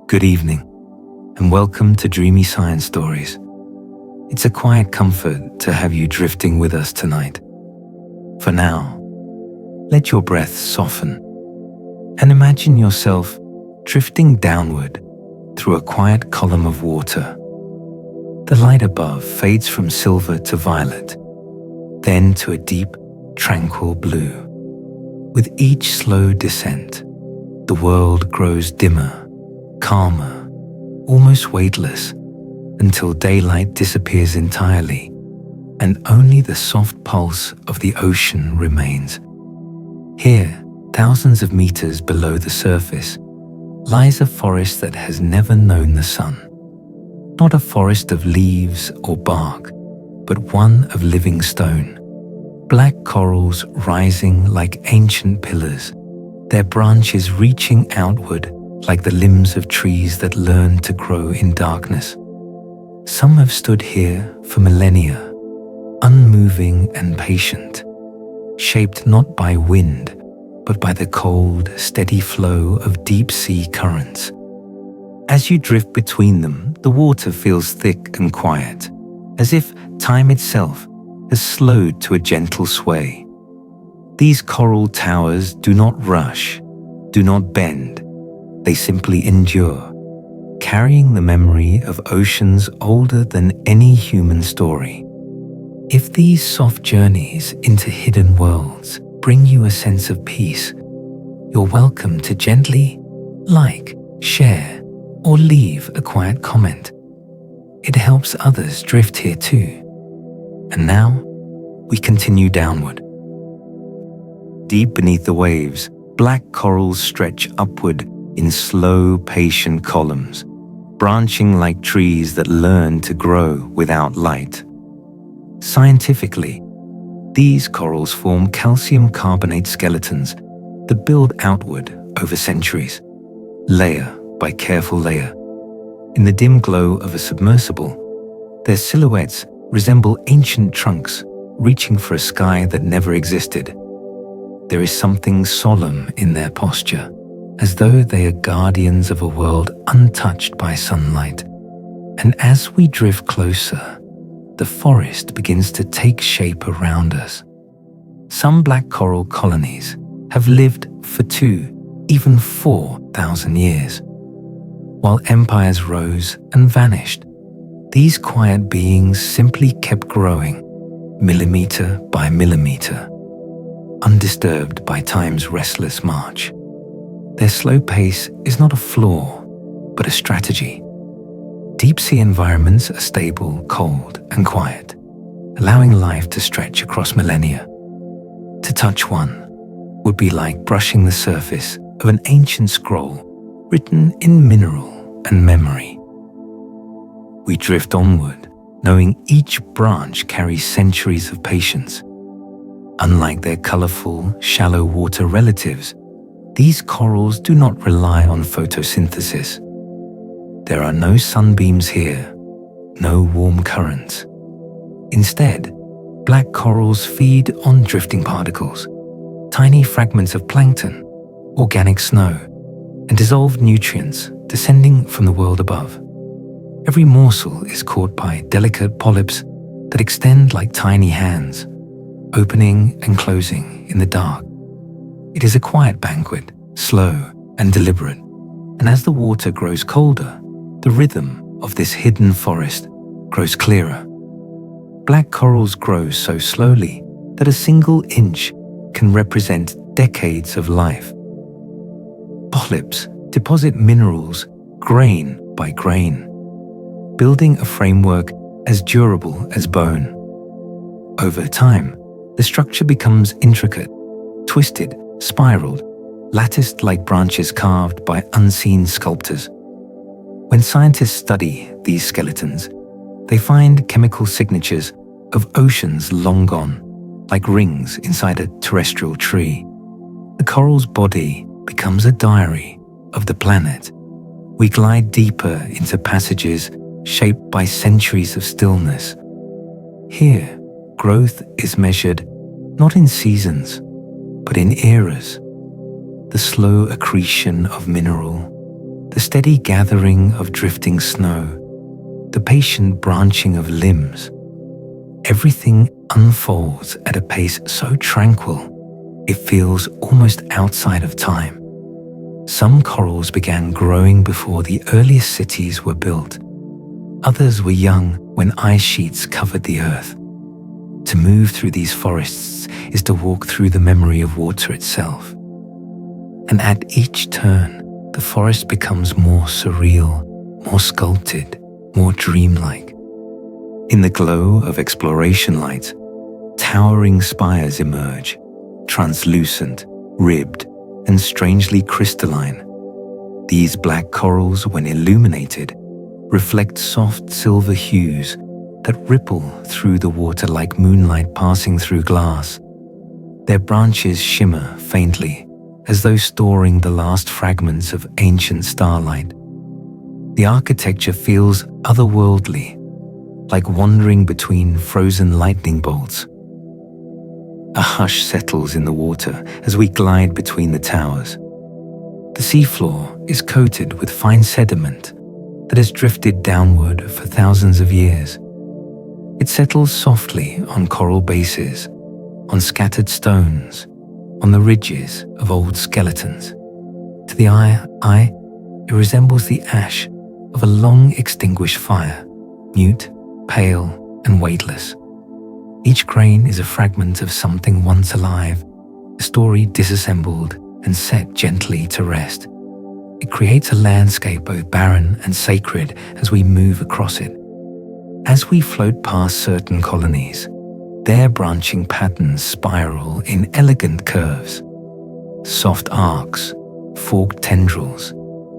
Good evening, and welcome to Dreamy Science Stories. It's a quiet comfort to have you drifting with us tonight. For now, let your breath soften and imagine yourself drifting downward through a quiet column of water. The light above fades from silver to violet, then to a deep, tranquil blue. With each slow descent, the world grows dimmer, calmer, almost weightless, until daylight disappears entirely, and only the soft pulse of the ocean remains. Here, thousands of meters below the surface, lies a forest that has never known the sun. Not a forest of leaves or bark, but one of living stone. Black corals rising like ancient pillars, their branches reaching outward like the limbs of trees that learn to grow in darkness. Some have stood here for millennia, unmoving and patient, shaped not by wind, but by the cold, steady flow of deep-sea currents. As you drift between them, the water feels thick and quiet, as if time itself has slowed to a gentle sway. These coral towers do not rush, do not bend. They simply endure, carrying the memory of oceans older than any human story. If these soft journeys into hidden worlds bring you a sense of peace, you're welcome to gently like, share, or leave a quiet comment. It helps others drift here too. And now, we continue downward. Deep beneath the waves, black corals stretch upward in slow, patient columns, branching like trees that learn to grow without light. Scientifically, these corals form calcium carbonate skeletons that build outward over centuries, layer by careful layer. In the dim glow of a submersible, their silhouettes resemble ancient trunks reaching for a sky that never existed. There is something solemn in their posture, as though they are guardians of a world untouched by sunlight. And as we drift closer, the forest begins to take shape around us. Some black coral colonies have lived for 2, even 4,000 years. While empires rose and vanished, these quiet beings simply kept growing, millimeter by millimeter, undisturbed by time's restless march. Their slow pace is not a flaw, but a strategy. Deep-sea environments are stable, cold, and quiet, allowing life to stretch across millennia. To touch one would be like brushing the surface of an ancient scroll written in mineral and memory. We drift onward, knowing each branch carries centuries of patience. Unlike their colorful, shallow water relatives, these corals do not rely on photosynthesis. There are no sunbeams here, no warm currents. Instead, black corals feed on drifting particles, tiny fragments of plankton, organic snow, and dissolved nutrients descending from the world above. Every morsel is caught by delicate polyps that extend like tiny hands, opening and closing in the dark. It is a quiet banquet, slow and deliberate, and as the water grows colder, the rhythm of this hidden forest grows clearer. Black corals grow so slowly that a single inch can represent decades of life. Polyps deposit minerals grain by grain, building a framework as durable as bone. Over time, the structure becomes intricate, twisted, spiraled, latticed like branches carved by unseen sculptors. When scientists study these skeletons, they find chemical signatures of oceans long gone, like rings inside a terrestrial tree. The coral's body becomes a diary of the planet. We glide deeper into passages shaped by centuries of stillness. Here, growth is measured not in seasons, but in eras. The slow accretion of mineral, The steady gathering of drifting snow, the patient branching of limbs, everything unfolds at a pace so tranquil it feels almost outside of time. Some corals began growing before the earliest cities were built. Others were young when ice sheets covered the earth. To move through these forests is to walk through the memory of water itself. And at each turn, the forest becomes more surreal, more sculpted, more dreamlike. In the glow of exploration light, towering spires emerge, translucent, ribbed, and strangely crystalline. These black corals, when illuminated, reflect soft silver hues that ripple through the water like moonlight passing through glass. Their branches shimmer faintly, as though storing the last fragments of ancient starlight. The architecture feels otherworldly, like wandering between frozen lightning bolts. A hush settles in the water as we glide between the towers. The seafloor is coated with fine sediment that has drifted downward for thousands of years. It settles softly on coral bases, on scattered stones, on the ridges of old skeletons. To the eye, it resembles the ash of a long-extinguished fire, mute, pale, and weightless. Each grain is a fragment of something once alive, a story disassembled and set gently to rest. It creates a landscape both barren and sacred as we move across it. As we float past certain colonies, their branching patterns spiral in elegant curves. Soft arcs, forked tendrils,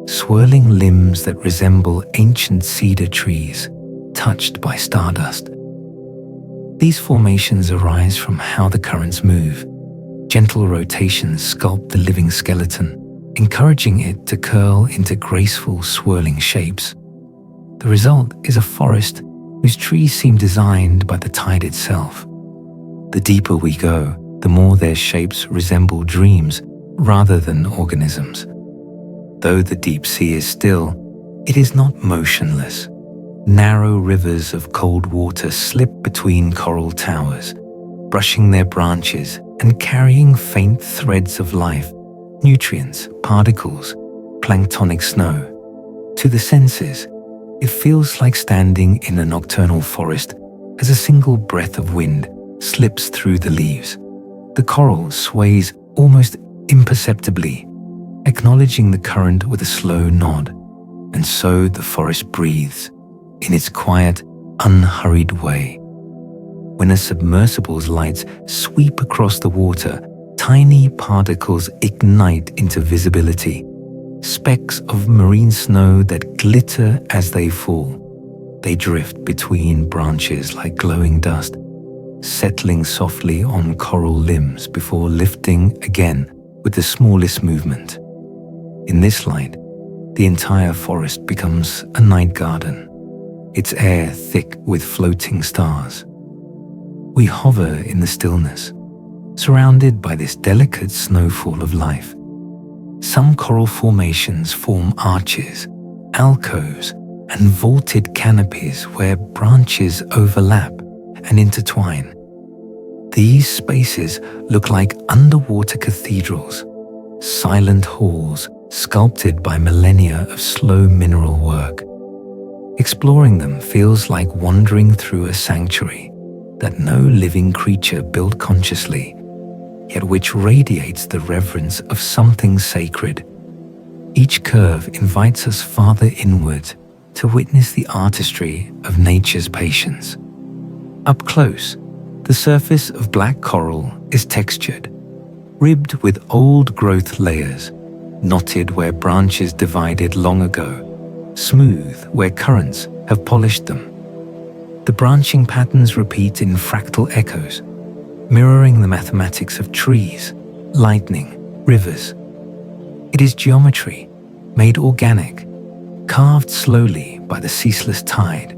swirling limbs that resemble ancient cedar trees touched by stardust. These formations arise from how the currents move. Gentle rotations sculpt the living skeleton, encouraging it to curl into graceful, swirling shapes. The result is a forest whose trees seem designed by the tide itself. The deeper we go, the more their shapes resemble dreams rather than organisms. Though the deep sea is still, it is not motionless. Narrow rivers of cold water slip between coral towers, brushing their branches and carrying faint threads of life, nutrients, particles, planktonic snow. To the senses, it feels like standing in a nocturnal forest as a single breath of wind slips through the leaves. The coral sways almost imperceptibly, acknowledging the current with a slow nod, and so the forest breathes in its quiet, unhurried way. When a submersible's lights sweep across the water, tiny particles ignite into visibility, specks of marine snow that glitter as they fall. They drift between branches like glowing dust, settling softly on coral limbs before lifting again with the smallest movement. In this light, the entire forest becomes a night garden, its air thick with floating stars. We hover in the stillness, surrounded by this delicate snowfall of life. Some coral formations form arches, alcoves, and vaulted canopies where branches overlap and intertwine. These spaces look like underwater cathedrals, silent halls sculpted by millennia of slow mineral work. Exploring them feels like wandering through a sanctuary that no living creature built consciously, yet which radiates the reverence of something sacred. Each curve invites us farther inward to witness the artistry of nature's patience. Up close, the surface of black coral is textured, ribbed with old growth layers, knotted where branches divided long ago, smooth where currents have polished them. The branching patterns repeat in fractal echoes, mirroring the mathematics of trees, lightning, rivers. It is geometry, made organic, carved slowly by the ceaseless tide.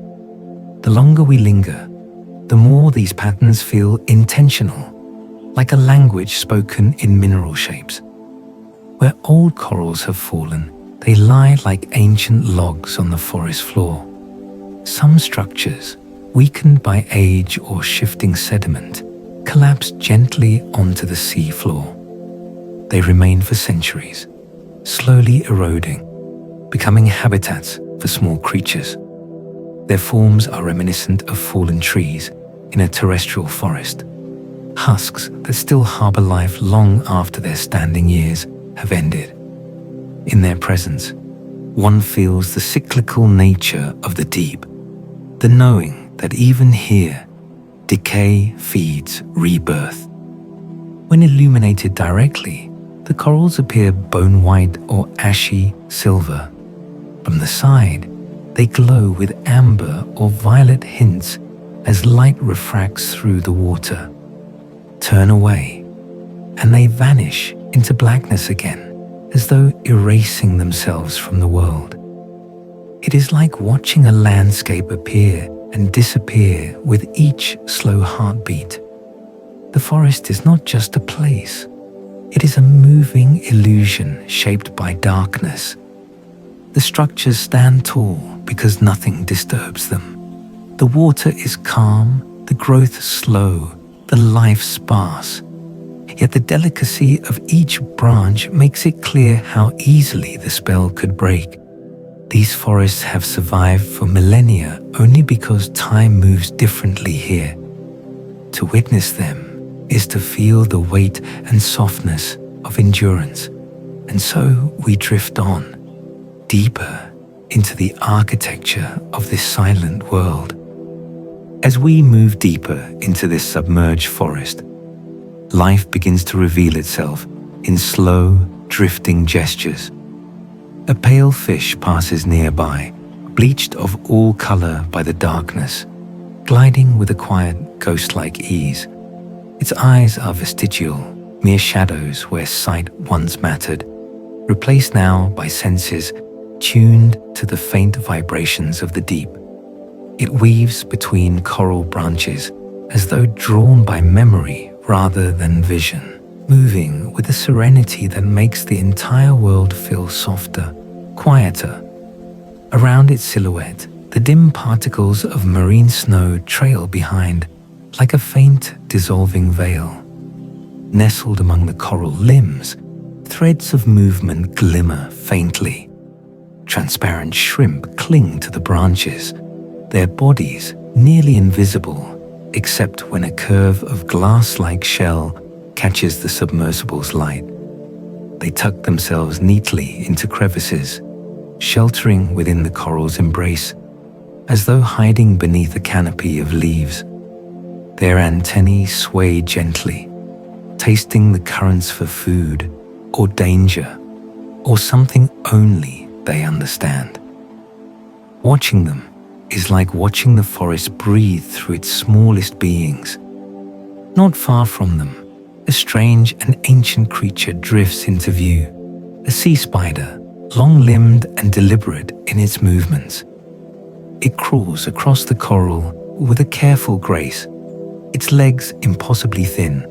The longer we linger, the more these patterns feel intentional, like a language spoken in mineral shapes. Where old corals have fallen, They lie like ancient logs on the forest floor. Some structures, weakened by age or shifting sediment, collapse gently onto the sea floor. They remain for centuries, slowly eroding, becoming habitats for small creatures. Their forms are reminiscent of fallen trees in a terrestrial forest, husks that still harbor life long after their standing years have ended. In their presence, one feels the cyclical nature of the deep, the knowing that even here, decay feeds rebirth. When illuminated directly, the corals appear bone white or ashy silver. From the side, they glow with amber or violet hints as light refracts through the water. Turn away, and they vanish into blackness again, as though erasing themselves from the world. It is like watching a landscape appear and disappear with each slow heartbeat. The forest is not just a place. It is a moving illusion shaped by darkness. The structures stand tall because nothing disturbs them. The water is calm, the growth slow, the life sparse. Yet the delicacy of each branch makes it clear how easily the spell could break. These forests have survived for millennia only because time moves differently here. To witness them is to feel the weight and softness of endurance. And so we drift on, deeper into the architecture of this silent world. As we move deeper into this submerged forest, life begins to reveal itself in slow, drifting gestures. A pale fish passes nearby, bleached of all color by the darkness, gliding with a quiet, ghost-like ease. Its eyes are vestigial, mere shadows where sight once mattered, replaced now by senses tuned to the faint vibrations of the deep. It weaves between coral branches as though drawn by memory rather than vision, moving with a serenity that makes the entire world feel softer, quieter. Around its silhouette, the dim particles of marine snow trail behind, like a faint, dissolving veil. Nestled among the coral limbs, threads of movement glimmer faintly. Transparent shrimp cling to the branches, their bodies nearly invisible, except when a curve of glass-like shell catches the submersible's light. They tuck themselves neatly into crevices, sheltering within the coral's embrace, as though hiding beneath a canopy of leaves. Their antennae sway gently, tasting the currents for food or danger, or something only they understand. Watching them is like watching the forest breathe through its smallest beings. Not far from them, a strange and ancient creature drifts into view, a sea spider, long-limbed and deliberate in its movements. It crawls across the coral with a careful grace, its legs impossibly thin,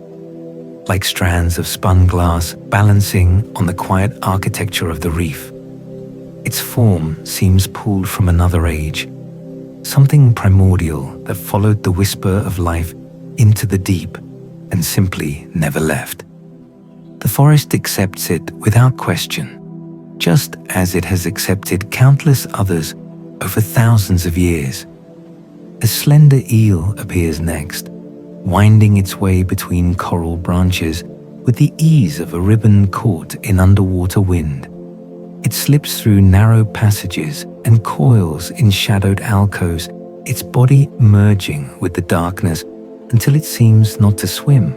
like strands of spun glass balancing on the quiet architecture of the reef. Its form seems pulled from another age, something primordial that followed the whisper of life into the deep and simply never left. The forest accepts it without question, just as it has accepted countless others over thousands of years. A slender eel appears next, winding its way between coral branches with the ease of a ribbon caught in underwater wind. It slips through narrow passages and coils in shadowed alcoves, its body merging with the darkness until it seems not to swim,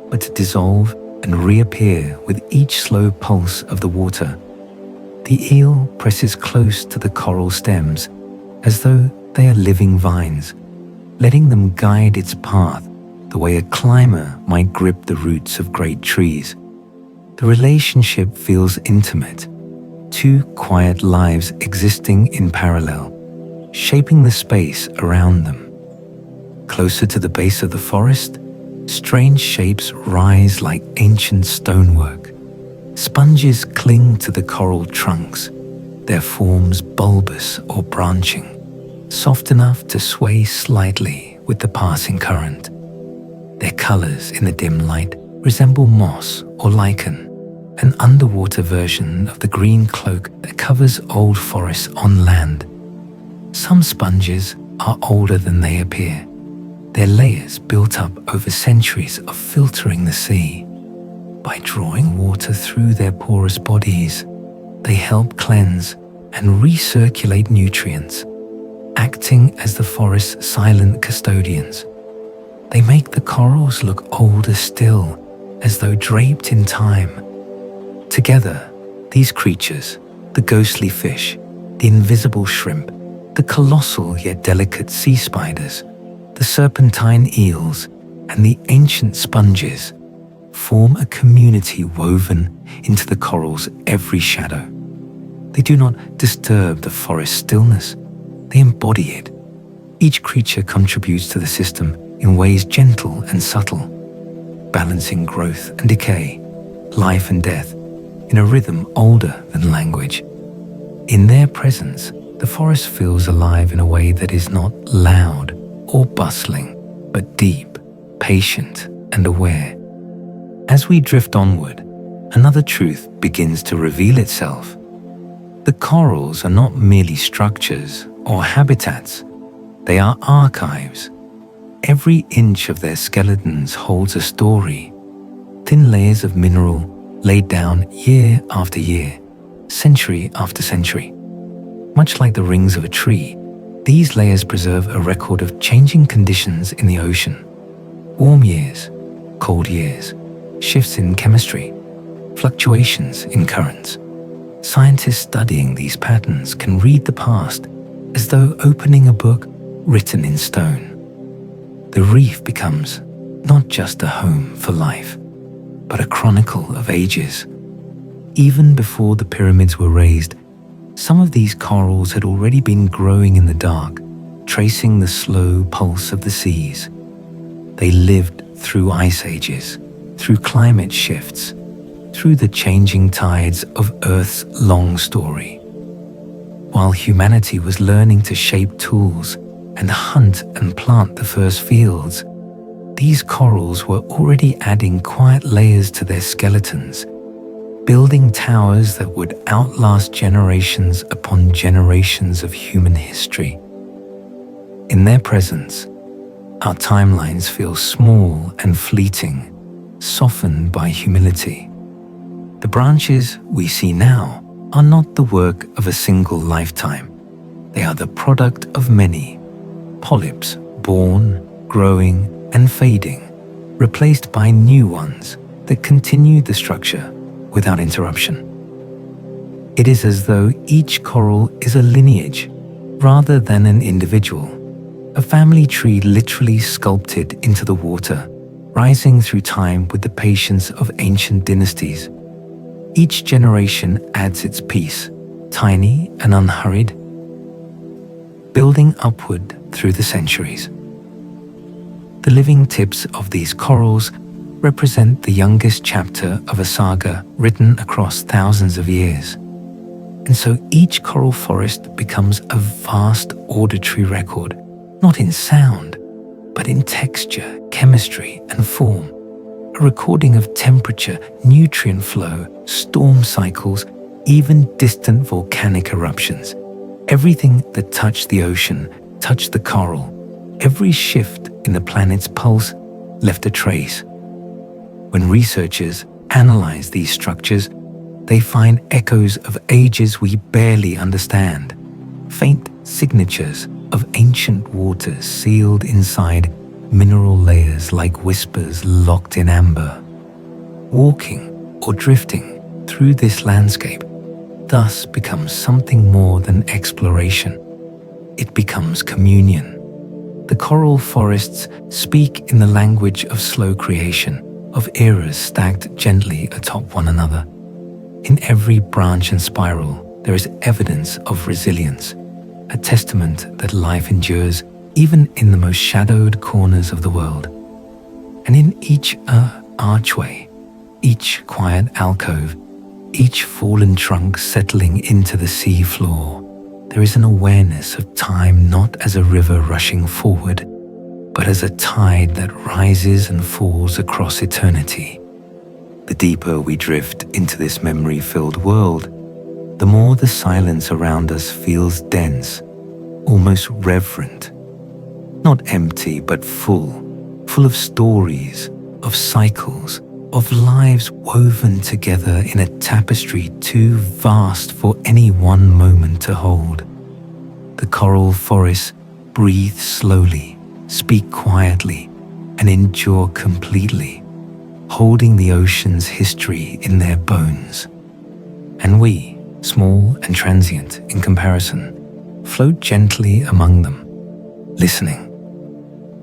but to dissolve and reappear with each slow pulse of the water. The eel presses close to the coral stems as though they are living vines, letting them guide its path the way a climber might grip the roots of great trees. The relationship feels intimate, two quiet lives existing in parallel, shaping the space around them. Closer to the base of the forest, strange shapes rise like ancient stonework. Sponges cling to the coral trunks, their forms bulbous or branching, soft enough to sway slightly with the passing current. Their colors in the dim light resemble moss or lichen, an underwater version of the green cloak that covers old forests on land. Some sponges are older than they appear, their layers built up over centuries of filtering the sea. By drawing water through their porous bodies, they help cleanse and recirculate nutrients, acting as the forest's silent custodians. They make the corals look older still, as though draped in time. Together, these creatures, the ghostly fish, the invisible shrimp, the colossal yet delicate sea spiders, the serpentine eels, and the ancient sponges, form a community woven into the coral's every shadow. They do not disturb the forest stillness, they embody it. Each creature contributes to the system in ways gentle and subtle, balancing growth and decay, life and death, in a rhythm older than language. In their presence, the forest feels alive in a way that is not loud or bustling, but deep, patient, and aware. As we drift onward, another truth begins to reveal itself. The corals are not merely structures or habitats, they are archives. Every inch of their skeletons holds a story, thin layers of mineral laid down year after year, century after century. Much like the rings of a tree, these layers preserve a record of changing conditions in the ocean. Warm years, cold years, shifts in chemistry, fluctuations in currents. Scientists studying these patterns can read the past as though opening a book written in stone. The reef becomes not just a home for life, but a chronicle of ages. Even before the pyramids were raised, some of these corals had already been growing in the dark, tracing the slow pulse of the seas. They lived through ice ages, through climate shifts, through the changing tides of Earth's long story. While humanity was learning to shape tools and hunt and plant the first fields, these corals were already adding quiet layers to their skeletons, building towers that would outlast generations upon generations of human history. In their presence, our timelines feel small and fleeting, softened by humility. The branches we see now are not the work of a single lifetime. They are the product of many polyps born, growing, and fading, replaced by new ones that continue the structure without interruption. It is as though each coral is a lineage rather than an individual, a family tree literally sculpted into the water, rising through time with the patience of ancient dynasties. Each generation adds its piece, tiny and unhurried, building upward through the centuries. The living tips of these corals represent the youngest chapter of a saga written across thousands of years. And so each coral forest becomes a vast auditory record, not in sound, but in texture, chemistry, and form. A recording of temperature, nutrient flow, storm cycles, even distant volcanic eruptions. Everything that touched the ocean touched the coral. Every shift in the planet's pulse left a trace. When researchers analyze these structures, they find echoes of ages we barely understand, faint signatures of ancient waters sealed inside mineral layers like whispers locked in amber. Walking or drifting through this landscape thus becomes something more than exploration. It becomes communion. The coral forests speak in the language of slow creation, of eras stacked gently atop one another. In every branch and spiral, there is evidence of resilience, a testament that life endures even in the most shadowed corners of the world. And in each archway, each quiet alcove, each fallen trunk settling into the sea floor, there is an awareness of time not as a river rushing forward, but as a tide that rises and falls across eternity. The deeper we drift into this memory-filled world, the more the silence around us feels dense, almost reverent. Not empty, but full of stories, of cycles, of lives woven together in a tapestry too vast for any one moment to hold. The coral forests breathe slowly, speak quietly, and endure completely, holding the ocean's history in their bones. And we, small and transient in comparison, float gently among them, listening.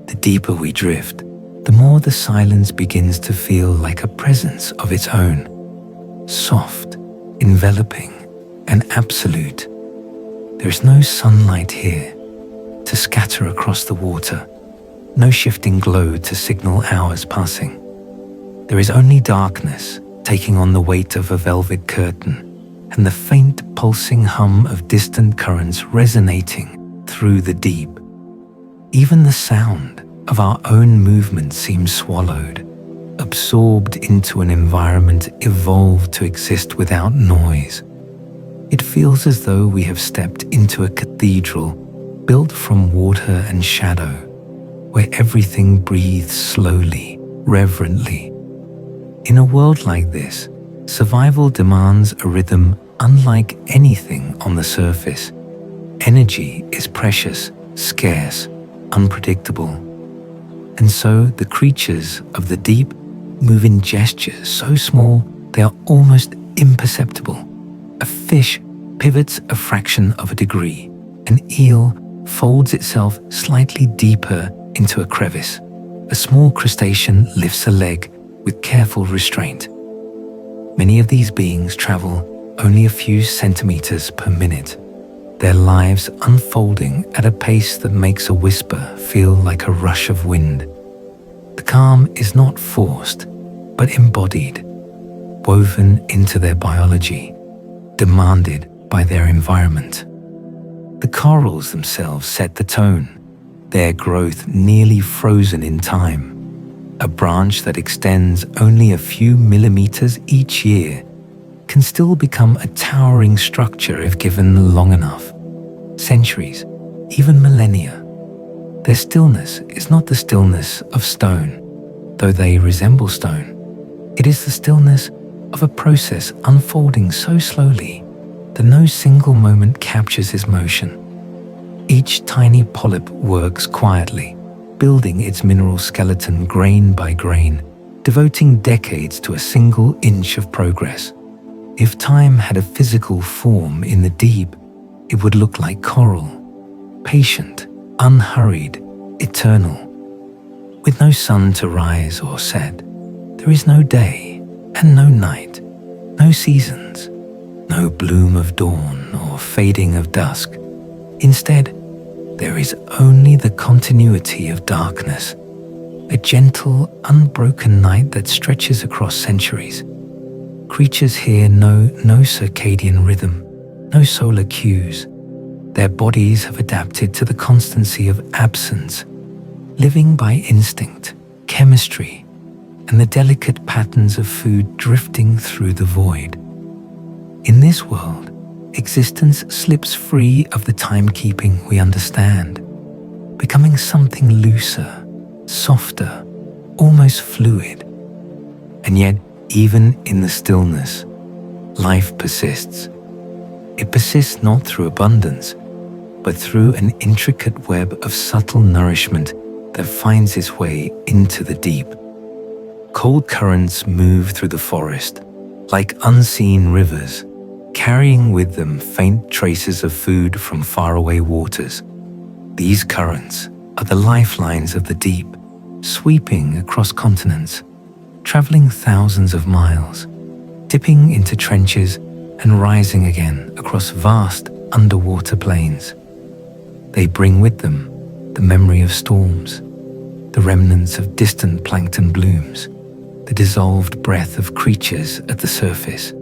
The deeper we drift, the more the silence begins to feel like a presence of its own, soft, enveloping, and absolute. There is no sunlight here to scatter across the water, no shifting glow to signal hours passing. There is only darkness taking on the weight of a velvet curtain, and the faint pulsing hum of distant currents resonating through the deep. Even the sound of our own movement seems swallowed, absorbed into an environment evolved to exist without noise. It feels as though we have stepped into a cathedral built from water and shadow, where everything breathes slowly, reverently. In a world like this, survival demands a rhythm unlike anything on the surface. Energy is precious, scarce, unpredictable. And so the creatures of the deep move in gestures so small they are almost imperceptible. A fish pivots a fraction of a degree. An eel folds itself slightly deeper into a crevice. A small crustacean lifts a leg with careful restraint. Many of these beings travel only a few centimeters per minute, their lives unfolding at a pace that makes a whisper feel like a rush of wind. The calm is not forced, but embodied, woven into their biology, demanded by their environment. The corals themselves set the tone, their growth nearly frozen in time. A branch that extends only a few millimeters each year can still become a towering structure if given long enough. Centuries, even millennia. Their stillness is not the stillness of stone, though they resemble stone. It is the stillness of a process unfolding so slowly that no single moment captures its motion. Each tiny polyp works quietly, building its mineral skeleton grain by grain, devoting decades to a single inch of progress. If time had a physical form in the deep, it would look like coral, patient, unhurried, eternal. With no sun to rise or set, there is no day and no night, no seasons, no bloom of dawn or fading of dusk. Instead, there is only the continuity of darkness, a gentle, unbroken night that stretches across centuries. Creatures here know no circadian rhythm, no solar cues. Their bodies have adapted to the constancy of absence, living by instinct, chemistry, and the delicate patterns of food drifting through the void. In this world, existence slips free of the timekeeping we understand, becoming something looser, softer, almost fluid. And yet, even in the stillness, life persists. It persists not through abundance, but through an intricate web of subtle nourishment that finds its way into the deep. Cold currents move through the forest, like unseen rivers, carrying with them faint traces of food from faraway waters. These currents are the lifelines of the deep, sweeping across continents, traveling thousands of miles, dipping into trenches and rising again across vast underwater plains. They bring with them the memory of storms, the remnants of distant plankton blooms, the dissolved breath of creatures at the surface.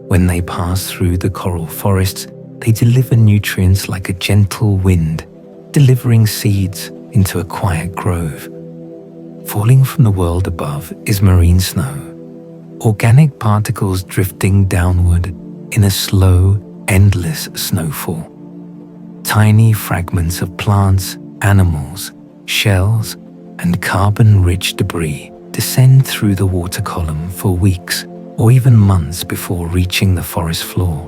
When they pass through the coral forests, they deliver nutrients like a gentle wind, delivering seeds into a quiet grove. Falling from the world above is marine snow, organic particles drifting downward in a slow, endless snowfall. Tiny fragments of plants, animals, shells, and carbon-rich debris descend through the water column for weeks or even months before reaching the forest floor.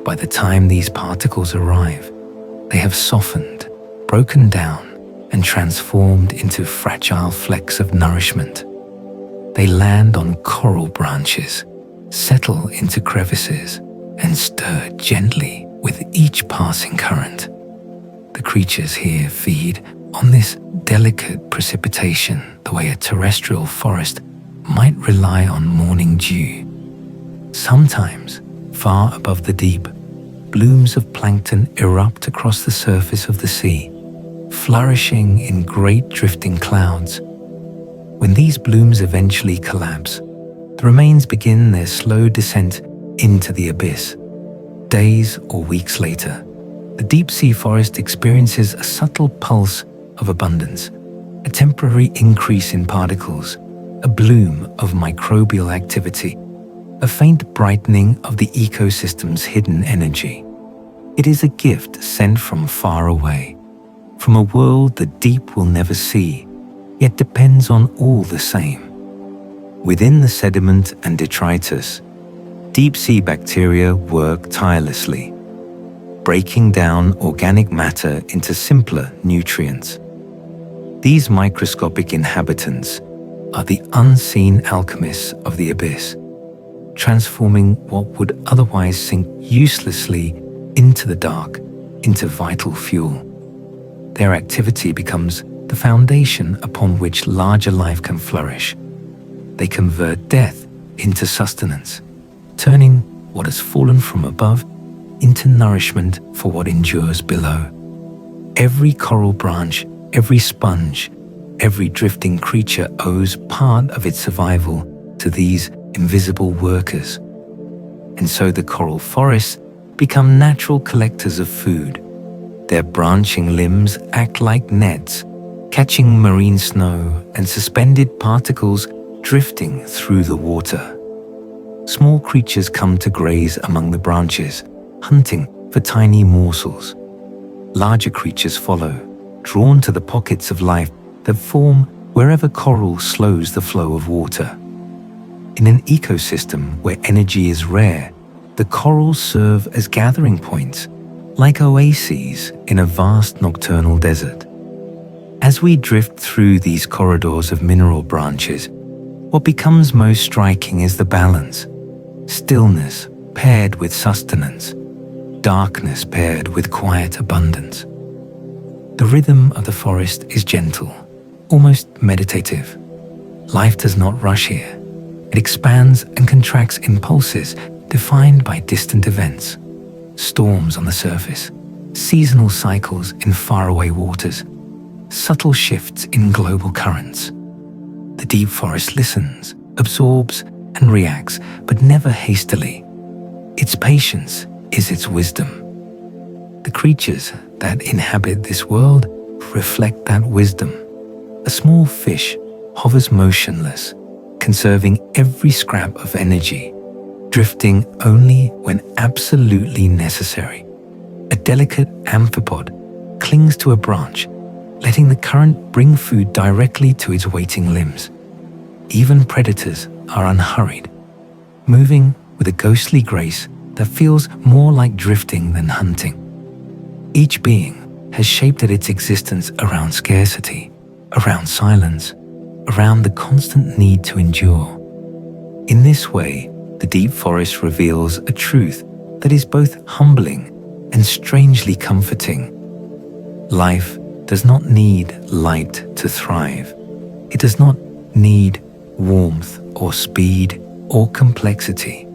By the time these particles arrive, they have softened, broken down, and transformed into fragile flecks of nourishment. They land on coral branches, settle into crevices, and stir gently with each passing current. The creatures here feed on this delicate precipitation the way a terrestrial forest might rely on morning dew. Sometimes, far above the deep, blooms of plankton erupt across the surface of the sea, flourishing in great drifting clouds. When these blooms eventually collapse, the remains begin their slow descent into the abyss. Days or weeks later, the deep sea forest experiences a subtle pulse of abundance, a temporary increase in particles, a bloom of microbial activity, a faint brightening of the ecosystem's hidden energy. It is a gift sent from far away, from a world the deep will never see, yet depends on all the same. Within the sediment and detritus, deep-sea bacteria work tirelessly, breaking down organic matter into simpler nutrients. These microscopic inhabitants are the unseen alchemists of the abyss, transforming what would otherwise sink uselessly into the dark into vital fuel. Their activity becomes the foundation upon which larger life can flourish. They convert death into sustenance, turning what has fallen from above into nourishment for what endures below. Every coral branch, every sponge, every drifting creature owes part of its survival to these invisible workers. And so the coral forests become natural collectors of food. Their branching limbs act like nets, catching marine snow and suspended particles drifting through the water. Small creatures come to graze among the branches, hunting for tiny morsels. Larger creatures follow, drawn to the pockets of life that form wherever coral slows the flow of water. In an ecosystem where energy is rare, the corals serve as gathering points, like oases in a vast nocturnal desert. As we drift through these corridors of mineral branches, what becomes most striking is the balance. Stillness paired with sustenance, darkness paired with quiet abundance. The rhythm of the forest is gentle, almost meditative. Life does not rush here. It expands and contracts in pulses defined by distant events, storms on the surface, seasonal cycles in faraway waters, subtle shifts in global currents. The deep forest listens, absorbs, and reacts, but never hastily. Its patience is its wisdom. The creatures that inhabit this world reflect that wisdom. A small fish hovers motionless, conserving every scrap of energy, drifting only when absolutely necessary. A delicate amphipod clings to a branch, letting the current bring food directly to its waiting limbs. Even predators are unhurried, moving with a ghostly grace that feels more like drifting than hunting. Each being has shaped its existence around scarcity, around silence, around the constant need to endure. In this way, the deep forest reveals a truth that is both humbling and strangely comforting. Life does not need light to thrive. It does not need warmth or speed or complexity.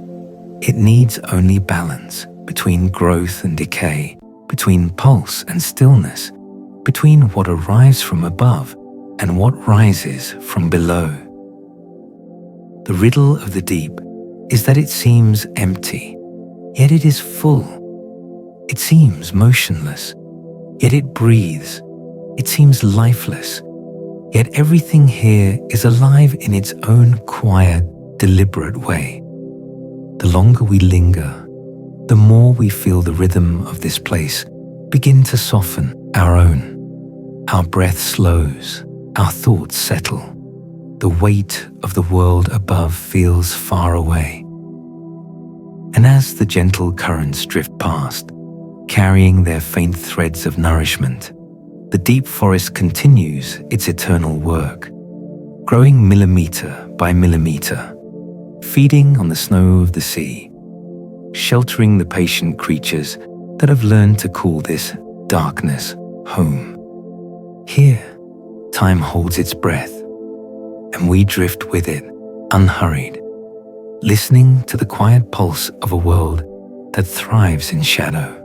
It needs only balance between growth and decay, between pulse and stillness, between what arrives from above and what rises from below. The riddle of the deep is that it seems empty, yet it is full. It seems motionless, yet it breathes. It seems lifeless, yet everything here is alive in its own quiet, deliberate way. The longer we linger, the more we feel the rhythm of this place begin to soften our own. Our breath slows, our thoughts settle. The weight of the world above feels far away. And as the gentle currents drift past, carrying their faint threads of nourishment, the deep forest continues its eternal work, growing millimeter by millimeter, feeding on the snow of the sea, sheltering the patient creatures that have learned to call this darkness home. Here, time holds its breath, and we drift with it, unhurried, listening to the quiet pulse of a world that thrives in shadow.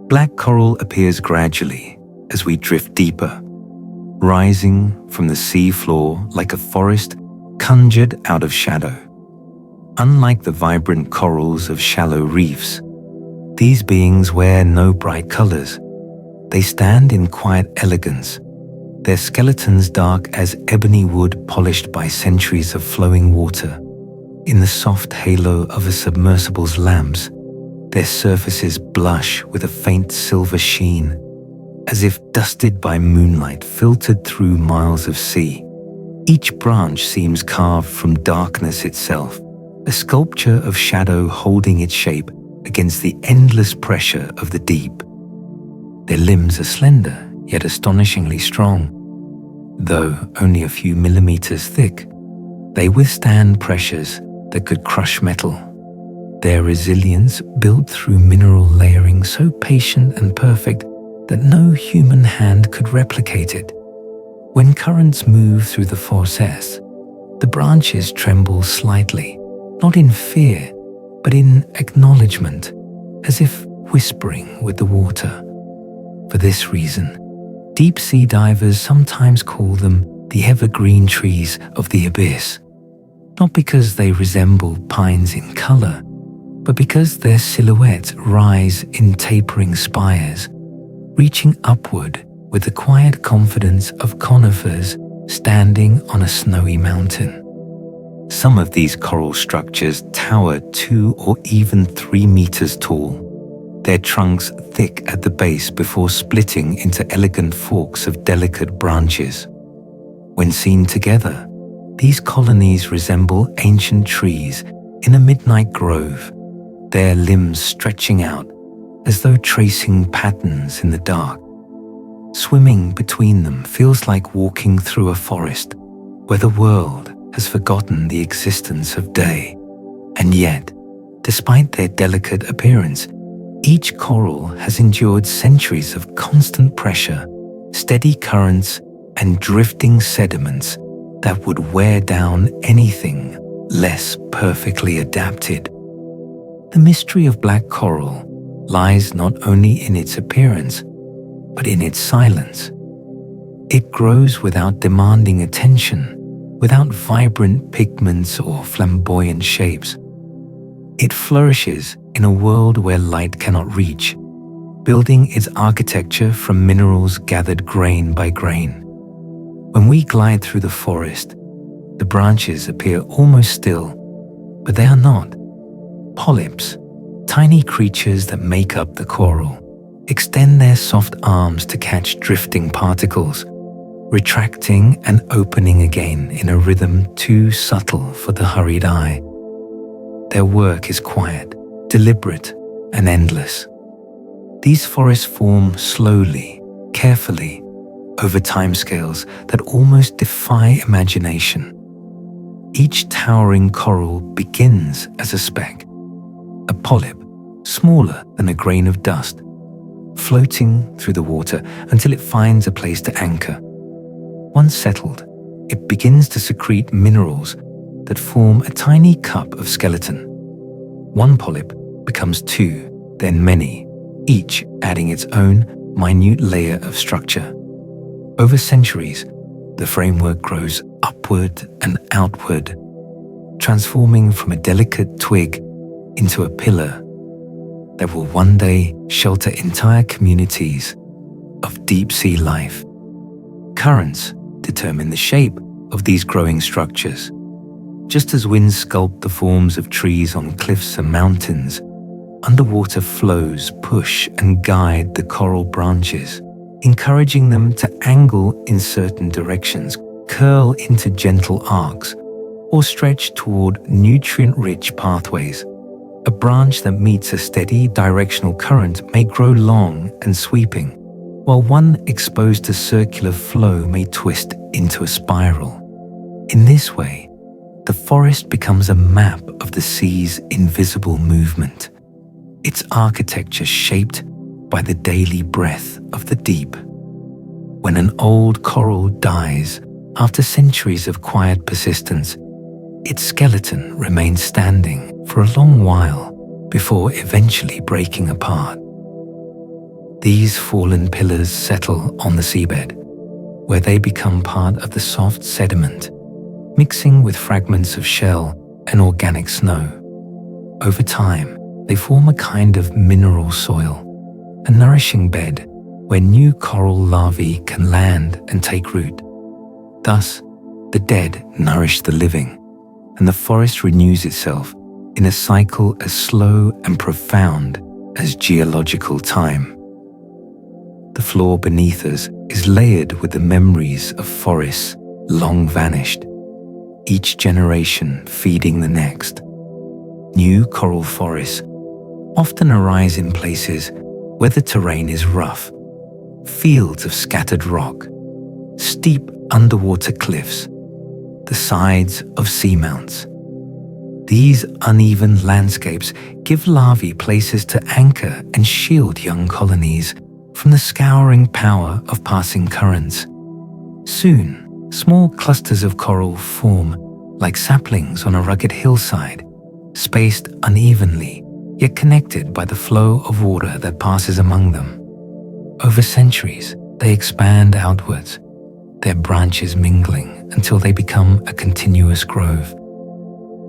Black coral appears gradually as we drift deeper, rising from the sea floor like a forest conjured out of shadow. Unlike the vibrant corals of shallow reefs, these beings wear no bright colors. They stand in quiet elegance, their skeletons dark as ebony wood polished by centuries of flowing water. In the soft halo of a submersible's lamps, their surfaces blush with a faint silver sheen, as if dusted by moonlight filtered through miles of sea. Each branch seems carved from darkness itself, a sculpture of shadow holding its shape against the endless pressure of the deep. Their limbs are slender, yet astonishingly strong. Though only a few millimeters thick, they withstand pressures that could crush metal. Their resilience, built through mineral layering so patient and perfect that no human hand could replicate it. When currents move through the forces, the branches tremble slightly, not in fear, but in acknowledgement, as if whispering with the water. For this reason, deep-sea divers sometimes call them the evergreen trees of the abyss, not because they resemble pines in color, but because their silhouettes rise in tapering spires, reaching upward with the quiet confidence of conifers standing on a snowy mountain. Some of these coral structures tower 2 or even 3 meters tall, their trunks thick at the base before splitting into elegant forks of delicate branches. When seen together, these colonies resemble ancient trees in a midnight grove, their limbs stretching out as though tracing patterns in the dark. Swimming between them feels like walking through a forest where the world has forgotten the existence of day. And yet, despite their delicate appearance, each coral has endured centuries of constant pressure, steady currents, and drifting sediments that would wear down anything less perfectly adapted. The mystery of black coral lies not only in its appearance, but in its silence. It grows without demanding attention, without vibrant pigments or flamboyant shapes. It flourishes in a world where light cannot reach, building its architecture from minerals gathered grain by grain. When we glide through the forest, the branches appear almost still, but they are not. Polyps, tiny creatures that make up the coral, extend their soft arms to catch drifting particles, retracting and opening again in a rhythm too subtle for the hurried eye. Their work is quiet, deliberate, and endless. These forests form slowly, carefully, over timescales that almost defy imagination. Each towering coral begins as a speck, a polyp smaller than a grain of dust, floating through the water until it finds a place to anchor. Once settled, it begins to secrete minerals that form a tiny cup of skeleton. One polyp becomes 2, then many, each adding its own minute layer of structure. Over centuries, the framework grows upward and outward, transforming from a delicate twig into a pillar that will one day shelter entire communities of deep-sea life. Currents determine the shape of these growing structures. Just as winds sculpt the forms of trees on cliffs and mountains, underwater flows push and guide the coral branches, encouraging them to angle in certain directions, curl into gentle arcs, or stretch toward nutrient-rich pathways. A branch that meets a steady directional current may grow long and sweeping, while one exposed to circular flow may twist into a spiral. In this way, the forest becomes a map of the sea's invisible movement, its architecture shaped by the daily breath of the deep. When an old coral dies after centuries of quiet persistence, its skeleton remains standing for a long while before eventually breaking apart. These fallen pillars settle on the seabed, where they become part of the soft sediment, mixing with fragments of shell and organic snow. Over time, they form a kind of mineral soil, a nourishing bed where new coral larvae can land and take root. Thus, the dead nourish the living, and the forest renews itself in a cycle as slow and profound as geological time. The floor beneath us is layered with the memories of forests long vanished, each generation feeding the next. New coral forests often arise in places where the terrain is rough, fields of scattered rock, steep underwater cliffs, the sides of seamounts. These uneven landscapes give larvae places to anchor and shield young colonies from the scouring power of passing currents. Soon, small clusters of coral form like saplings on a rugged hillside, spaced unevenly, yet connected by the flow of water that passes among them. Over centuries, they expand outwards, their branches mingling until they become a continuous grove.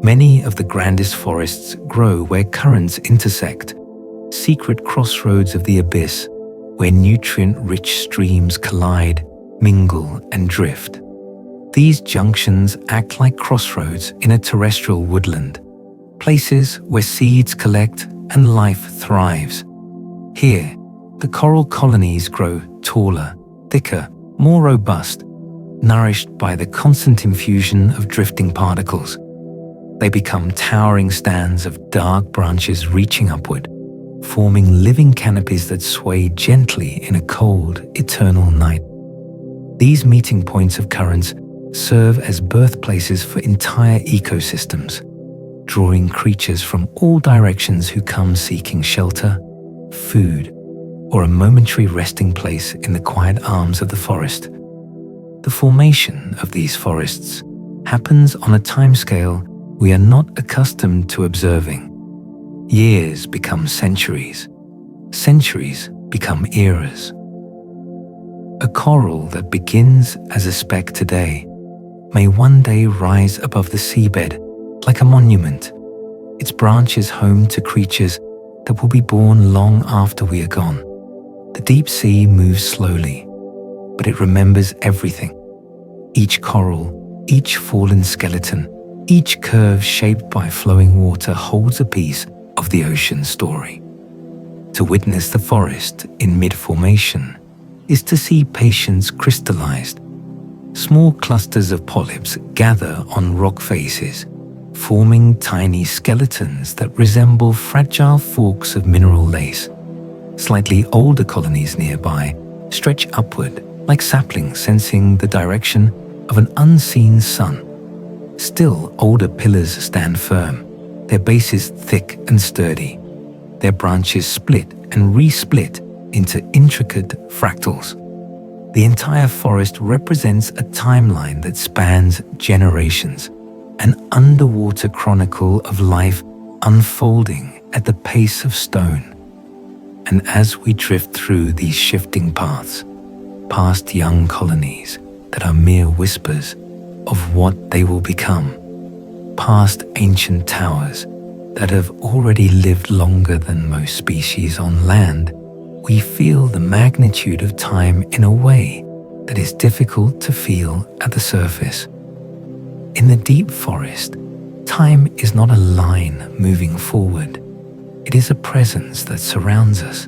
Many of the grandest forests grow where currents intersect, secret crossroads of the abyss, where nutrient-rich streams collide, mingle, and drift. These junctions act like crossroads in a terrestrial woodland, places where seeds collect and life thrives. Here, the coral colonies grow taller, thicker, more robust, nourished by the constant infusion of drifting particles. They become towering stands of dark branches reaching upward, forming living canopies that sway gently in a cold, eternal night. These meeting points of currents serve as birthplaces for entire ecosystems, drawing creatures from all directions who come seeking shelter, food, or a momentary resting place in the quiet arms of the forest. The formation of these forests happens on a timescale we are not accustomed to observing. Years become centuries. Centuries become eras. A coral that begins as a speck today may one day rise above the seabed like a monument, its branches home to creatures that will be born long after we are gone. The deep sea moves slowly, but it remembers everything. Each coral, each fallen skeleton, each curve shaped by flowing water holds a piece of the ocean story. To witness the forest in mid-formation is to see patience crystallized. Small clusters of polyps gather on rock faces, forming tiny skeletons that resemble fragile forks of mineral lace. Slightly older colonies nearby stretch upward like saplings sensing the direction of an unseen sun. Still older pillars stand firm, their bases thick and sturdy, their branches split and resplit into intricate fractals. The entire forest represents a timeline that spans generations, an underwater chronicle of life unfolding at the pace of stone. And as we drift through these shifting paths, past young colonies that are mere whispers of what they will become, past ancient towers that have already lived longer than most species on land, we feel the magnitude of time in a way that is difficult to feel at the surface. In the deep forest, time is not a line moving forward. It is a presence that surrounds us,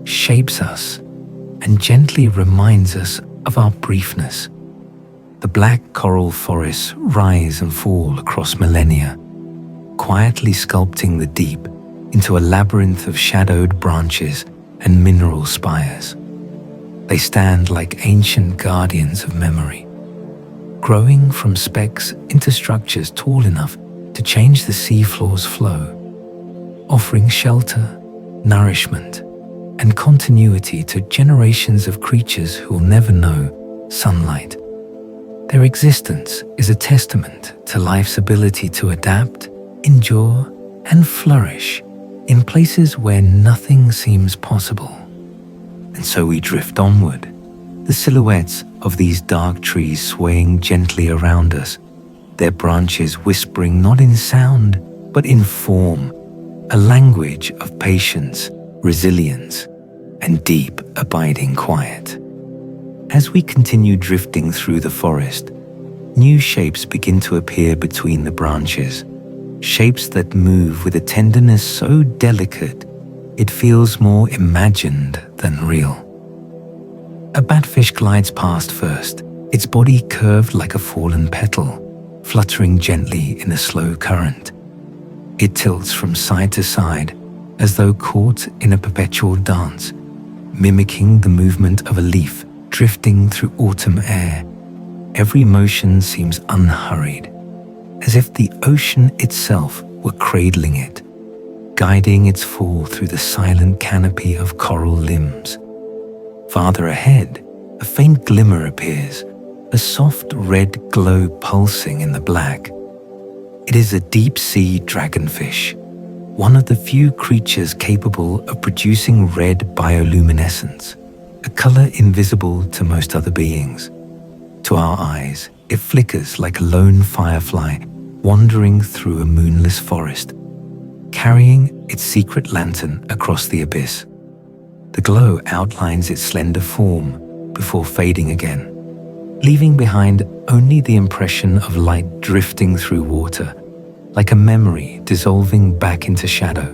shapes us, and gently reminds us of our briefness. The black coral forests rise and fall across millennia, quietly sculpting the deep into a labyrinth of shadowed branches and mineral spires. They stand like ancient guardians of memory, growing from specks into structures tall enough to change the seafloor's flow, offering shelter, nourishment, and continuity to generations of creatures who will never know sunlight. Their existence is a testament to life's ability to adapt, endure, and flourish in places where nothing seems possible. And so we drift onward, the silhouettes of these dark trees swaying gently around us, their branches whispering not in sound, but in form, a language of patience, resilience, and deep, abiding quiet. As we continue drifting through the forest, new shapes begin to appear between the branches, shapes that move with a tenderness so delicate it feels more imagined than real. A batfish glides past first, its body curved like a fallen petal, fluttering gently in a slow current. It tilts from side to side as though caught in a perpetual dance, mimicking the movement of a leaf drifting through autumn air. Every motion seems unhurried, as if the ocean itself were cradling it, guiding its fall through the silent canopy of coral limbs. Farther ahead, a faint glimmer appears, a soft red glow pulsing in the black. It is a deep-sea dragonfish, one of the few creatures capable of producing red bioluminescence, a color invisible to most other beings. To our eyes, it flickers like a lone firefly wandering through a moonless forest, carrying its secret lantern across the abyss. The glow outlines its slender form before fading again, leaving behind only the impression of light drifting through water, like a memory dissolving back into shadow.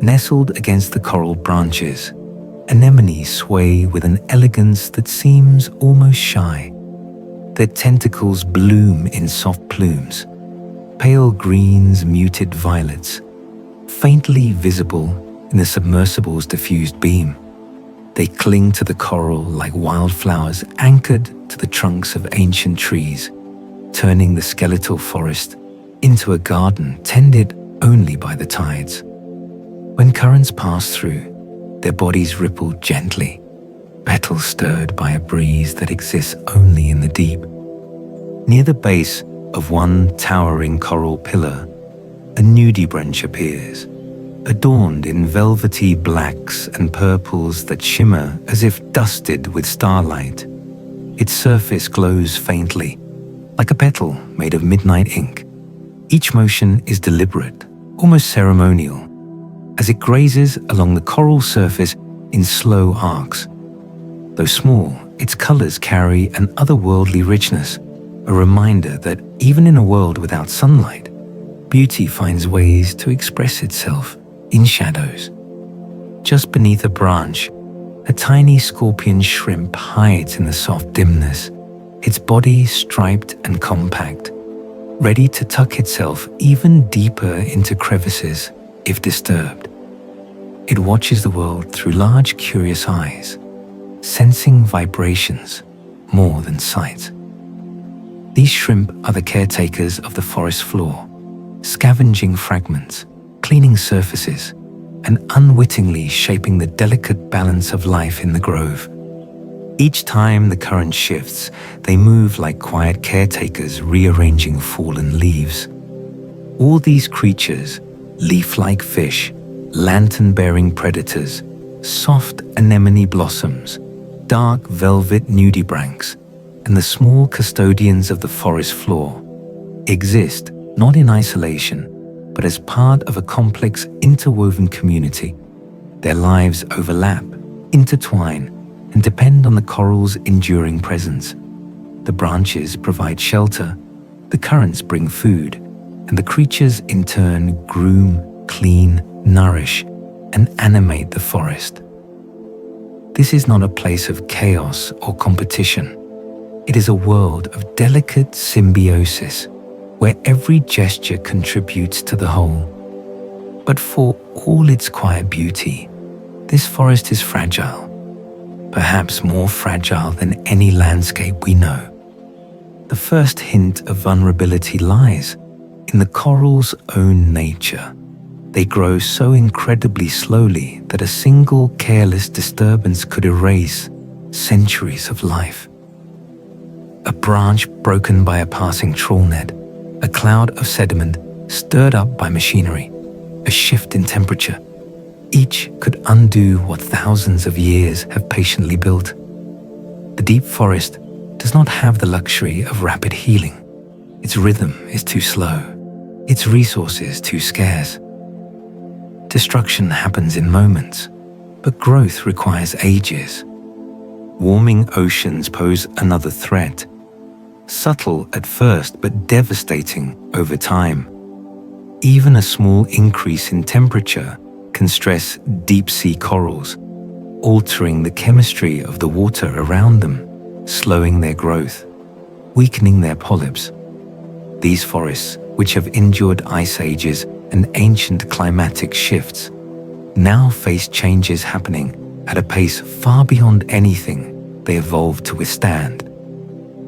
Nestled against the coral branches, anemones sway with an elegance that seems almost shy. Their tentacles bloom in soft plumes, pale greens, muted violets, faintly visible in the submersible's diffused beam. They cling to the coral like wildflowers anchored to the trunks of ancient trees, turning the skeletal forest into a garden tended only by the tides. When currents pass through, their bodies ripple gently, petals stirred by a breeze that exists only in the deep. Near the base of one towering coral pillar, a nudibranch appears, adorned in velvety blacks and purples that shimmer as if dusted with starlight. Its surface glows faintly, like a petal made of midnight ink. Each motion is deliberate, almost ceremonial, as it grazes along the coral surface in slow arcs. Though small, its colors carry an otherworldly richness, a reminder that even in a world without sunlight, beauty finds ways to express itself in shadows. Just beneath a branch, a tiny scorpion shrimp hides in the soft dimness, its body striped and compact, ready to tuck itself even deeper into crevices if disturbed. It watches the world through large, curious eyes, sensing vibrations more than sight. These shrimp are the caretakers of the forest floor, scavenging fragments, cleaning surfaces, and unwittingly shaping the delicate balance of life in the grove. Each time the current shifts, they move like quiet caretakers rearranging fallen leaves. All these creatures, leaf-like fish, lantern-bearing predators, soft anemone blossoms, dark velvet nudibranchs, and the small custodians of the forest floor, exist not in isolation, but as part of a complex, interwoven community. Their lives overlap, intertwine, and depend on the coral's enduring presence. The branches provide shelter, the currents bring food, and the creatures in turn groom, clean, nourish, and animate the forest. This is not a place of chaos or competition. It is a world of delicate symbiosis, where every gesture contributes to the whole. But for all its quiet beauty, this forest is fragile, perhaps more fragile than any landscape we know. The first hint of vulnerability lies in the coral's own nature. They grow so incredibly slowly that a single careless disturbance could erase centuries of life. A branch broken by a passing trawl net, a cloud of sediment stirred up by machinery, a shift in temperature. Each could undo what thousands of years have patiently built. The deep forest does not have the luxury of rapid healing. Its rhythm is too slow, its resources too scarce. Destruction happens in moments, but growth requires ages. Warming oceans pose another threat, subtle at first but devastating over time. Even a small increase in temperature can stress deep-sea corals, altering the chemistry of the water around them, slowing their growth, weakening their polyps. These forests, which have endured ice ages and ancient climatic shifts, now face changes happening at a pace far beyond anything they evolved to withstand.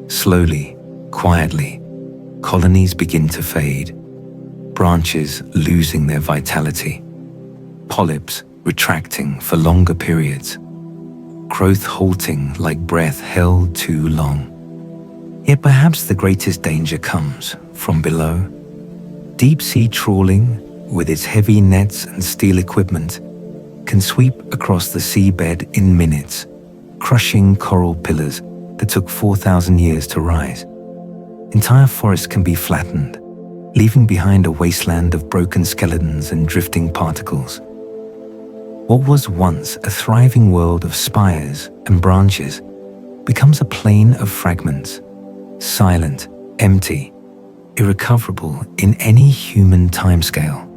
Slowly, quietly, colonies begin to fade, branches losing their vitality, polyps retracting for longer periods, growth halting like breath held too long. Yet perhaps the greatest danger comes from below. Deep-sea trawling, with its heavy nets and steel equipment, can sweep across the seabed in minutes, crushing coral pillars that took 4,000 years to rise. Entire forests can be flattened, leaving behind a wasteland of broken skeletons and drifting particles. What was once a thriving world of spires and branches becomes a plain of fragments, silent, empty, irrecoverable in any human timescale.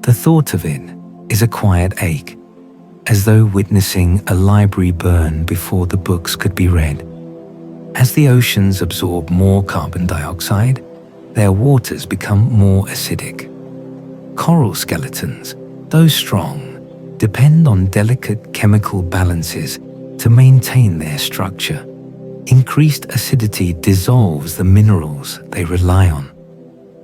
The thought of it is a quiet ache, as though witnessing a library burn before the books could be read. As the oceans absorb more carbon dioxide, their waters become more acidic. Coral skeletons, though strong, depend on delicate chemical balances to maintain their structure. Increased acidity dissolves the minerals they rely on,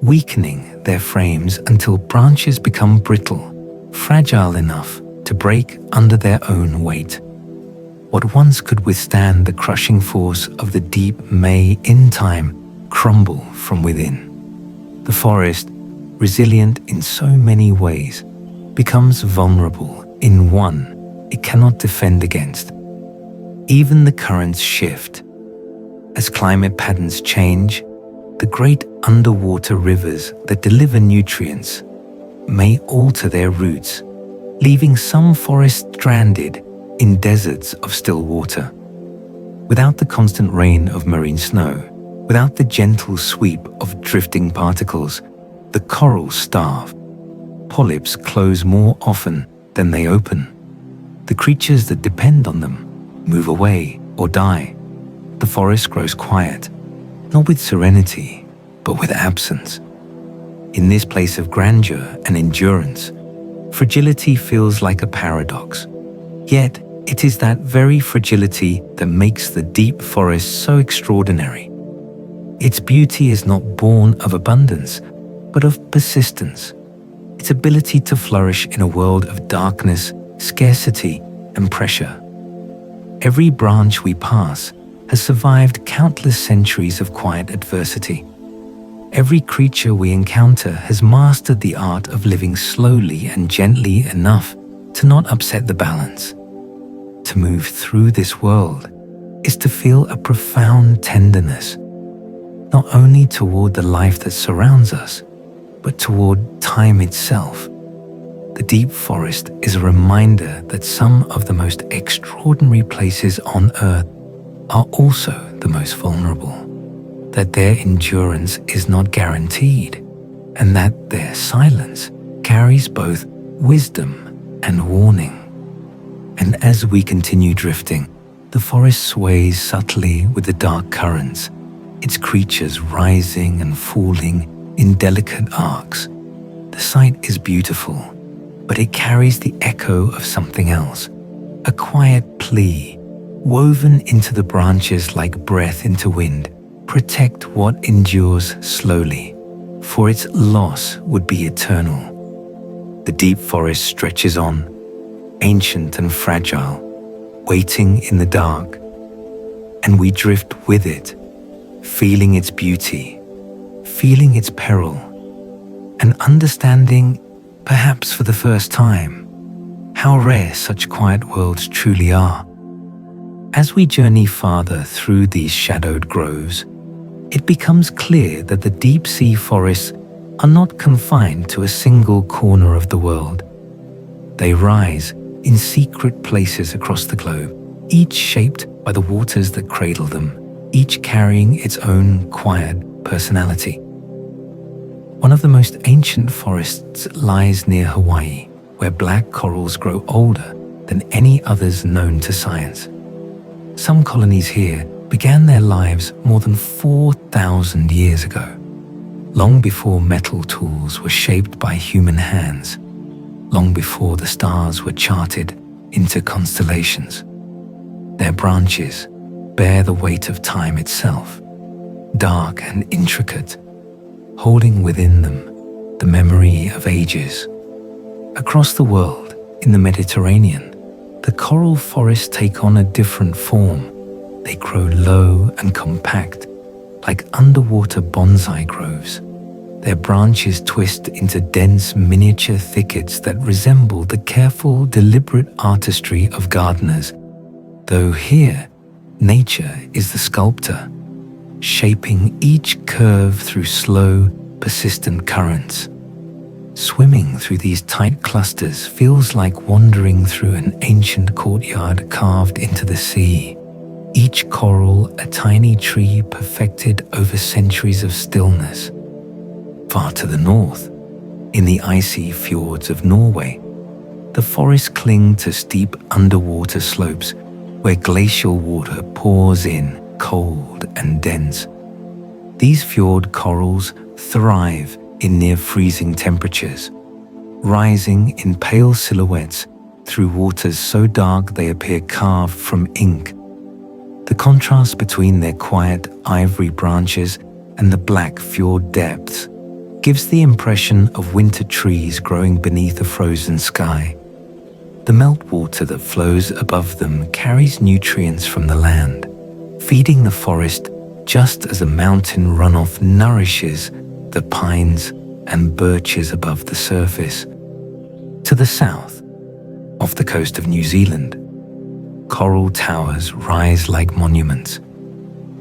weakening their frames until branches become brittle, fragile enough to break under their own weight. What once could withstand the crushing force of the deep may, in time, crumble from within. The forest, resilient in so many ways, becomes vulnerable in one it cannot defend against. Even the currents shift. As climate patterns change, the great underwater rivers that deliver nutrients may alter their routes, leaving some forests stranded in deserts of still water. Without the constant rain of marine snow, without the gentle sweep of drifting particles, the corals starve. Polyps close more often than they open. The creatures that depend on them move away or die. The forest grows quiet, not with serenity, but with absence. In this place of grandeur and endurance, fragility feels like a paradox. Yet, it is that very fragility that makes the deep forest so extraordinary. Its beauty is not born of abundance, but of persistence. Its ability to flourish in a world of darkness, scarcity, and pressure. Every branch we pass has survived countless centuries of quiet adversity. Every creature we encounter has mastered the art of living slowly and gently enough to not upset the balance. To move through this world is to feel a profound tenderness, not only toward the life that surrounds us, but toward time itself. The deep forest is a reminder that some of the most extraordinary places on Earth are also the most vulnerable, that their endurance is not guaranteed, and that their silence carries both wisdom and warning. And as we continue drifting, the forest sways subtly with the dark currents, its creatures rising and falling in delicate arcs. The sight is beautiful, but it carries the echo of something else, a quiet plea, woven into the branches like breath into wind. Protect what endures slowly, for its loss would be eternal. The deep forest stretches on, ancient and fragile, waiting in the dark, and we drift with it, feeling its beauty, feeling its peril, and understanding, perhaps for the first time, how rare such quiet worlds truly are. As we journey farther through these shadowed groves, it becomes clear that the deep-sea forests are not confined to a single corner of the world. They rise in secret places across the globe, each shaped by the waters that cradle them, each carrying its own quiet personality. One of the most ancient forests lies near Hawaii, where black corals grow older than any others known to science. Some colonies here began their lives more than 4,000 years ago, long before metal tools were shaped by human hands, long before the stars were charted into constellations. Their branches bear the weight of time itself, dark and intricate, holding within them the memory of ages. Across the world, in the Mediterranean, the coral forests take on a different form. They grow low and compact, like underwater bonsai groves. Their branches twist into dense miniature thickets that resemble the careful, deliberate artistry of gardeners, though here, nature is the sculptor, shaping each curve through slow, persistent currents. Swimming through these tight clusters feels like wandering through an ancient courtyard carved into the sea. Each coral a tiny tree perfected over centuries of stillness. Far to the north, in the icy fjords of Norway, the forests cling to steep underwater slopes where glacial water pours in, cold and dense. These fjord corals thrive in near-freezing temperatures, rising in pale silhouettes through waters so dark they appear carved from ink. The contrast between their quiet ivory branches and the black fjord depths gives the impression of winter trees growing beneath a frozen sky. The meltwater that flows above them carries nutrients from the land, feeding the forest just as a mountain runoff nourishes the pines and birches above the surface. To the south, off the coast of New Zealand, coral towers rise like monuments.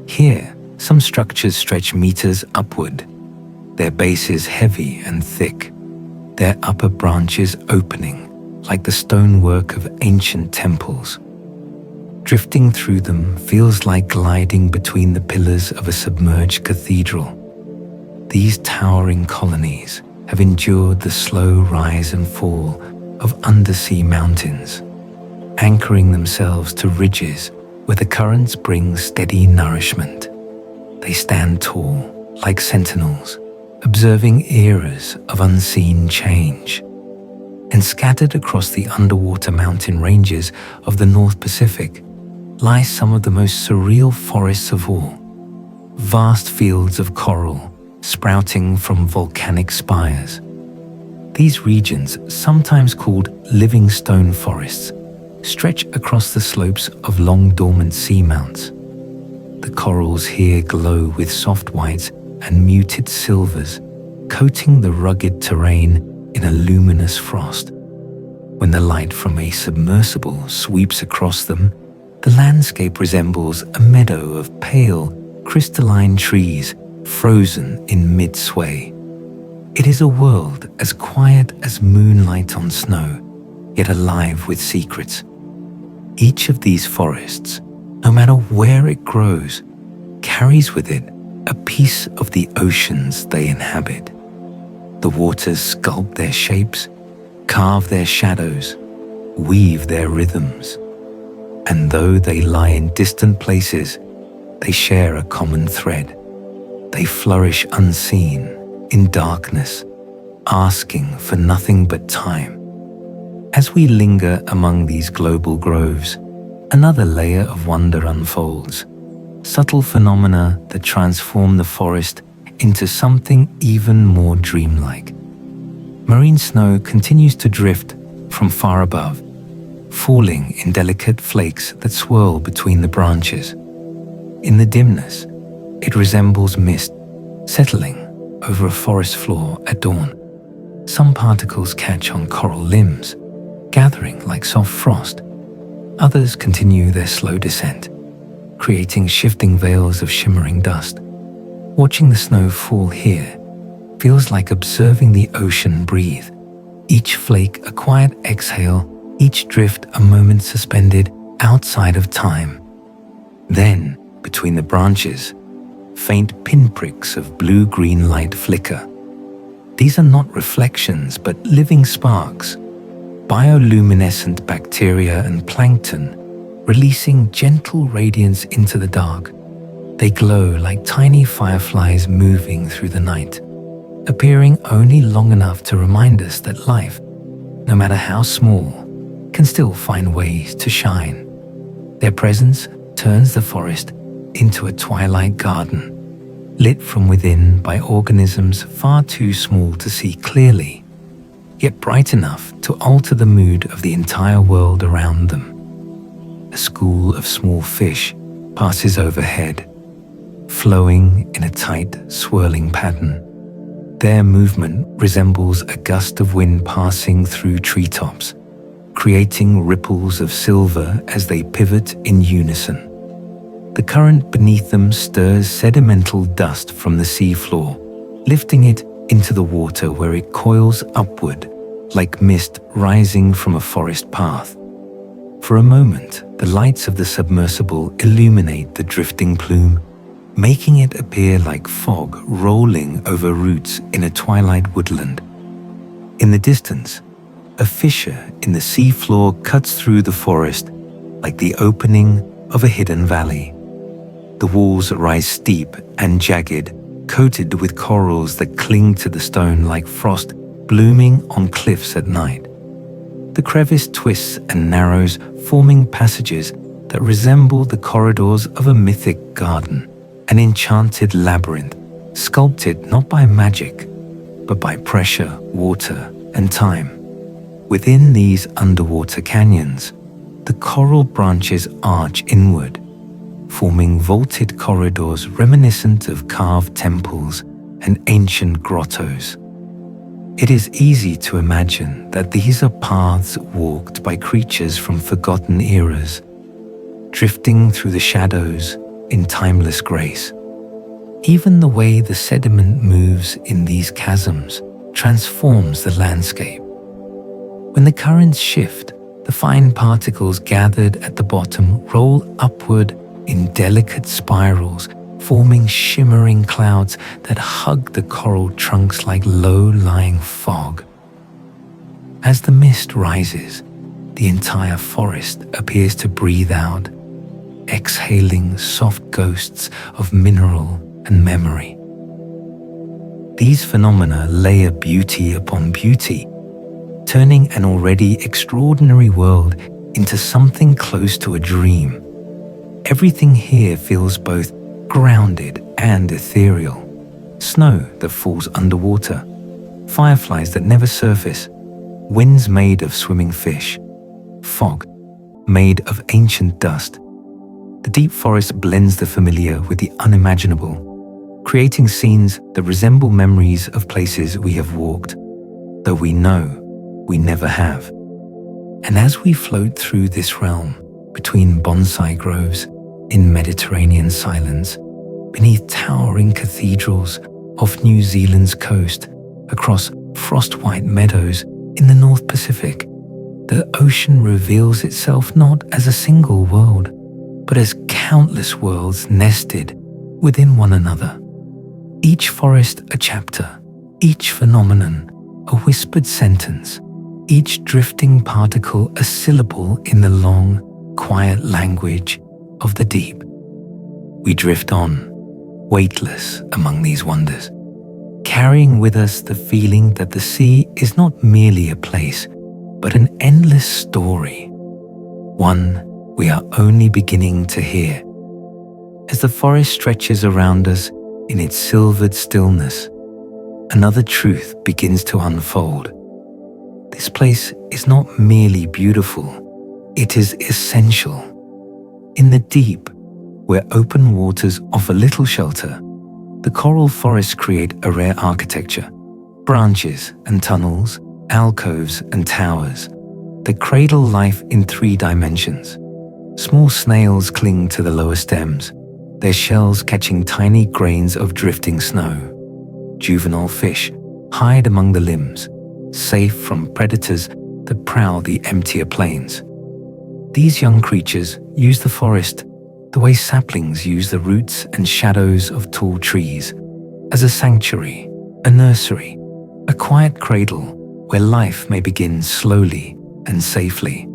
Here, some structures stretch meters upward, their bases heavy and thick, their upper branches opening like the stonework of ancient temples. Drifting through them feels like gliding between the pillars of a submerged cathedral. These towering colonies have endured the slow rise and fall of undersea mountains, anchoring themselves to ridges where the currents bring steady nourishment. They stand tall, like sentinels, observing eras of unseen change. And scattered across the underwater mountain ranges of the North Pacific lie some of the most surreal forests of all. Vast fields of coral sprouting from volcanic spires. These regions, sometimes called living stone forests, stretch across the slopes of long dormant seamounts. The corals here glow with soft whites and muted silvers, coating the rugged terrain in a luminous frost. When the light from a submersible sweeps across them, the landscape resembles a meadow of pale, crystalline trees frozen in mid-sway. It is a world as quiet as moonlight on snow, yet alive with secrets. Each of these forests, no matter where it grows, carries with it a piece of the oceans they inhabit. The waters sculpt their shapes, carve their shadows, weave their rhythms. And though they lie in distant places, they share a common thread. They flourish unseen, in darkness, asking for nothing but time. As we linger among these global groves, another layer of wonder unfolds. Subtle phenomena that transform the forest into something even more dreamlike. Marine snow continues to drift from far above, falling in delicate flakes that swirl between the branches. In the dimness, it resembles mist settling over a forest floor at dawn. Some particles catch on coral limbs, gathering like soft frost. Others continue their slow descent, creating shifting veils of shimmering dust. Watching the snow fall here feels like observing the ocean breathe. Each flake a quiet exhale, each drift a moment suspended outside of time. Then, between the branches, faint pinpricks of blue-green light flicker. These are not reflections, but living sparks, bioluminescent bacteria and plankton, releasing gentle radiance into the dark. They glow like tiny fireflies moving through the night, appearing only long enough to remind us that life, no matter how small, can still find ways to shine. Their presence turns the forest into a twilight garden, lit from within by organisms far too small to see clearly, yet bright enough to alter the mood of the entire world around them. A school of small fish passes overhead, flowing in a tight, swirling pattern. Their movement resembles a gust of wind passing through treetops, creating ripples of silver as they pivot in unison. The current beneath them stirs sedimental dust from the seafloor, lifting it into the water where it coils upward like mist rising from a forest path. For a moment, the lights of the submersible illuminate the drifting plume, making it appear like fog rolling over roots in a twilight woodland. In the distance, a fissure in the seafloor cuts through the forest like the opening of a hidden valley. The walls rise steep and jagged, coated with corals that cling to the stone like frost blooming on cliffs at night. The crevice twists and narrows, forming passages that resemble the corridors of a mythic garden, an enchanted labyrinth, sculpted not by magic, but by pressure, water, and time. Within these underwater canyons, the coral branches arch inward, forming vaulted corridors reminiscent of carved temples and ancient grottos. It is easy to imagine that these are paths walked by creatures from forgotten eras, drifting through the shadows in timeless grace. Even the way the sediment moves in these chasms transforms the landscape. When the currents shift, the fine particles gathered at the bottom roll upward in delicate spirals, forming shimmering clouds that hug the coral trunks like low-lying fog. As the mist rises, the entire forest appears to breathe out, exhaling soft ghosts of mineral and memory. These phenomena layer beauty upon beauty, turning an already extraordinary world into something close to a dream. Everything here feels both grounded and ethereal. Snow that falls underwater, fireflies that never surface, winds made of swimming fish, fog made of ancient dust. The deep forest blends the familiar with the unimaginable, creating scenes that resemble memories of places we have walked, though we know we never have. And as we float through this realm, between bonsai groves, in Mediterranean silence, beneath towering cathedrals off New Zealand's coast, across frost-white meadows in the North Pacific, the ocean reveals itself not as a single world, but as countless worlds nested within one another. Each forest a chapter, each phenomenon a whispered sentence, each drifting particle a syllable in the long, quiet language of the deep. We drift on, weightless among these wonders, carrying with us the feeling that the sea is not merely a place, but an endless story, one we are only beginning to hear. As the forest stretches around us in its silvered stillness, another truth begins to unfold. This place is not merely beautiful, it is essential. In the deep, where open waters offer little shelter, the coral forests create a rare architecture, branches and tunnels, alcoves and towers that cradle life in 3 dimensions. Small snails cling to the lower stems, their shells catching tiny grains of drifting snow. Juvenile fish hide among the limbs, safe from predators that prowl the emptier plains. These young creatures use the forest the way saplings use the roots and shadows of tall trees, as a sanctuary, a nursery, a quiet cradle where life may begin slowly and safely.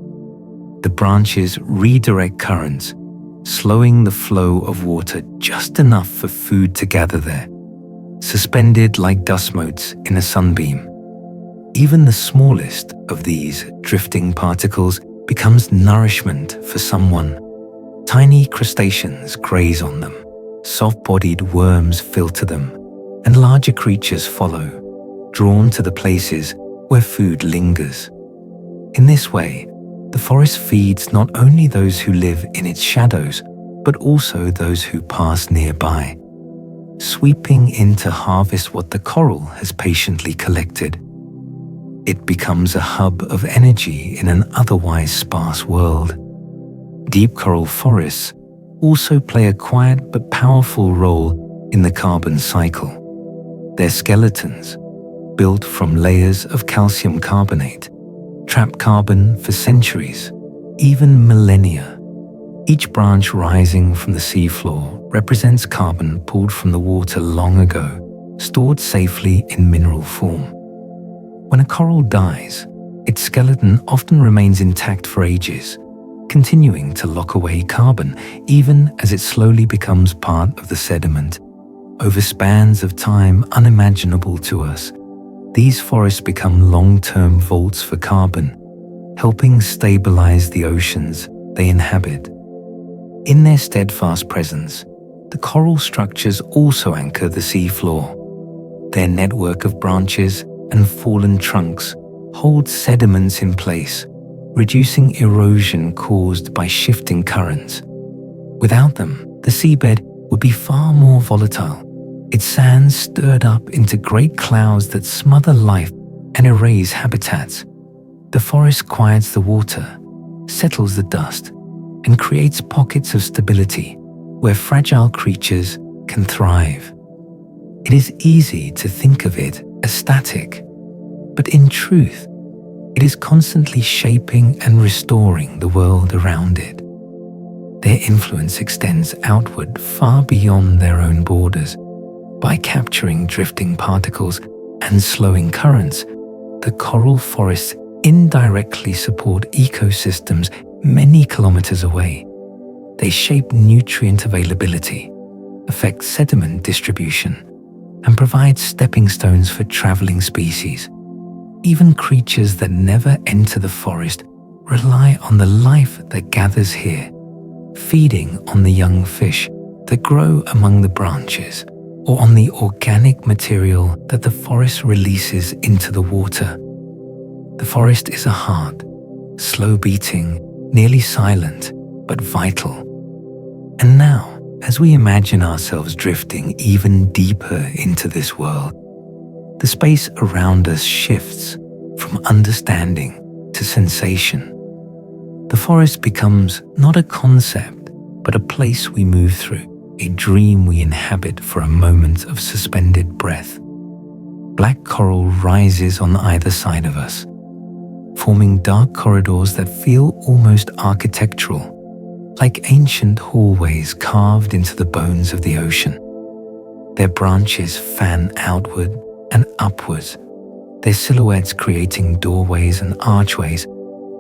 The branches redirect currents, slowing the flow of water just enough for food to gather there, suspended like dust motes in a sunbeam. Even the smallest of these drifting particles becomes nourishment for someone. Tiny crustaceans graze on them, soft-bodied worms filter them, and larger creatures follow, drawn to the places where food lingers. In this way, the forest feeds not only those who live in its shadows, but also those who pass nearby, sweeping in to harvest what the coral has patiently collected. It becomes a hub of energy in an otherwise sparse world. Deep coral forests also play a quiet but powerful role in the carbon cycle. Their skeletons, built from layers of calcium carbonate, trap carbon for centuries, even millennia. Each branch rising from the seafloor represents carbon pulled from the water long ago, stored safely in mineral form. When a coral dies, its skeleton often remains intact for ages, continuing to lock away carbon even as it slowly becomes part of the sediment. Over spans of time unimaginable to us, these forests become long-term vaults for carbon, helping stabilize the oceans they inhabit. In their steadfast presence, the coral structures also anchor the seafloor. Their network of branches and fallen trunks hold sediments in place, reducing erosion caused by shifting currents. Without them, the seabed would be far more volatile, its sands stirred up into great clouds that smother life and erase habitats. The forest quiets the water, settles the dust, and creates pockets of stability where fragile creatures can thrive. It is easy to think of it as static, but in truth, it is constantly shaping and restoring the world around it. Their influence extends outward far beyond their own borders. By capturing drifting particles and slowing currents, the coral forests indirectly support ecosystems many kilometers away. They shape nutrient availability, affect sediment distribution, and provide stepping stones for traveling species. Even creatures that never enter the forest rely on the life that gathers here, feeding on the young fish that grow among the branches or on the organic material that the forest releases into the water. The forest is a heart, slow beating, nearly silent, but vital. And now, as we imagine ourselves drifting even deeper into this world, the space around us shifts from understanding to sensation. The forest becomes not a concept, but a place we move through, a dream we inhabit for a moment of suspended breath. Black coral rises on either side of us, forming dark corridors that feel almost architectural, like ancient hallways carved into the bones of the ocean. Their branches fan outward and upwards, their silhouettes creating doorways and archways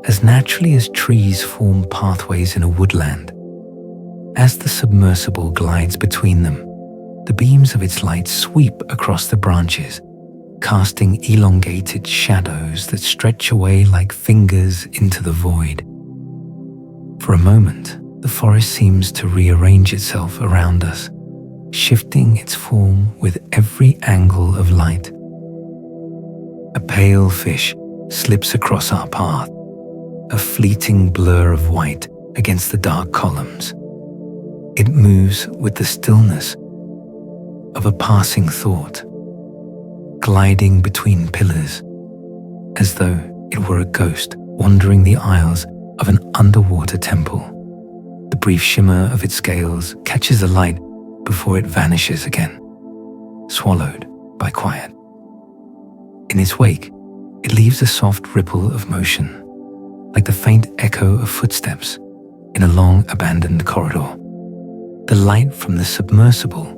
as naturally as trees form pathways in a woodland. As the submersible glides between them, the beams of its light sweep across the branches, casting elongated shadows that stretch away like fingers into the void. For a moment, the forest seems to rearrange itself around us, shifting its form with every angle of light. A pale fish slips across our path, a fleeting blur of white against the dark columns. It moves with the stillness of a passing thought, gliding between pillars, as though it were a ghost wandering the aisles of an underwater temple. The brief shimmer of its scales catches the light before it vanishes again, swallowed by quiet. In its wake, it leaves a soft ripple of motion, like the faint echo of footsteps in a long abandoned corridor. The light from the submersible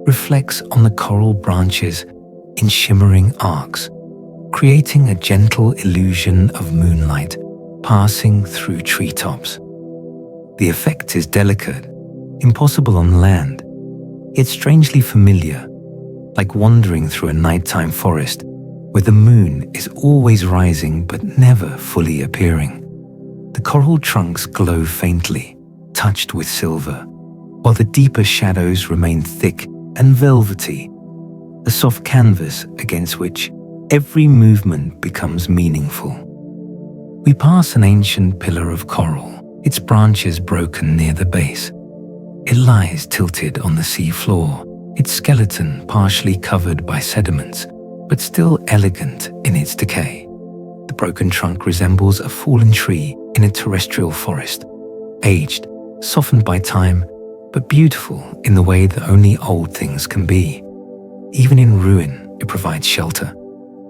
reflects on the coral branches in shimmering arcs, creating a gentle illusion of moonlight passing through treetops. The effect is delicate, impossible on land, yet strangely familiar, like wandering through a nighttime forest where the moon is always rising but never fully appearing. The coral trunks glow faintly, touched with silver, while the deeper shadows remain thick and velvety, a soft canvas against which every movement becomes meaningful. We pass an ancient pillar of coral, its branches broken near the base. It lies tilted on the sea floor, its skeleton partially covered by sediments, but still elegant in its decay. The broken trunk resembles a fallen tree in a terrestrial forest, aged, softened by time, but beautiful in the way that only old things can be. Even in ruin, it provides shelter.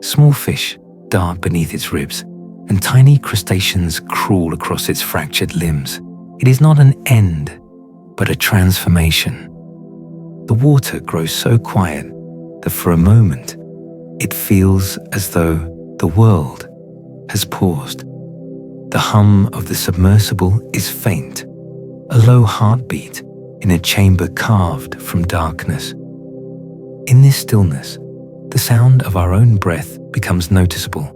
Small fish dart beneath its ribs, and tiny crustaceans crawl across its fractured limbs. It is not an end, but a transformation. The water grows so quiet that for a moment, it feels as though the world has paused. The hum of the submersible is faint, a low heartbeat in a chamber carved from darkness. In this stillness, the sound of our own breath becomes noticeable.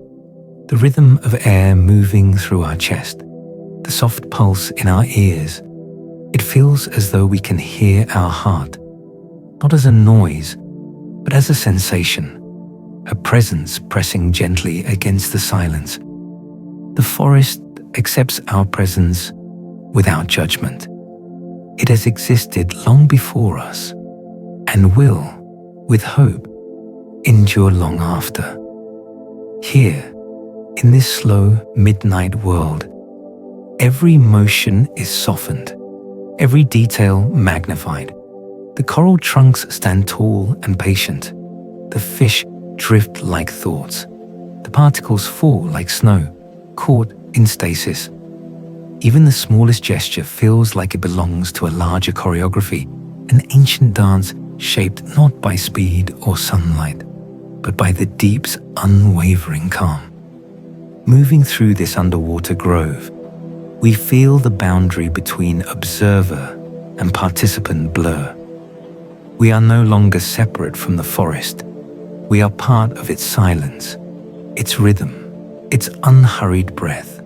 The rhythm of air moving through our chest, the soft pulse in our ears. It feels as though we can hear our heart, not as a noise, but as a sensation, a presence pressing gently against the silence. The forest accepts our presence without judgment. It has existed long before us and will, with hope, endure long after. Here, in this slow midnight world, every motion is softened, every detail magnified. The coral trunks stand tall and patient. The fish drift like thoughts. The particles fall like snow, caught in stasis. Even the smallest gesture feels like it belongs to a larger choreography, an ancient dance shaped not by speed or sunlight, but by the deep's unwavering calm. Moving through this underwater grove, we feel the boundary between observer and participant blur. We are no longer separate from the forest. We are part of its silence, its rhythm, its unhurried breath.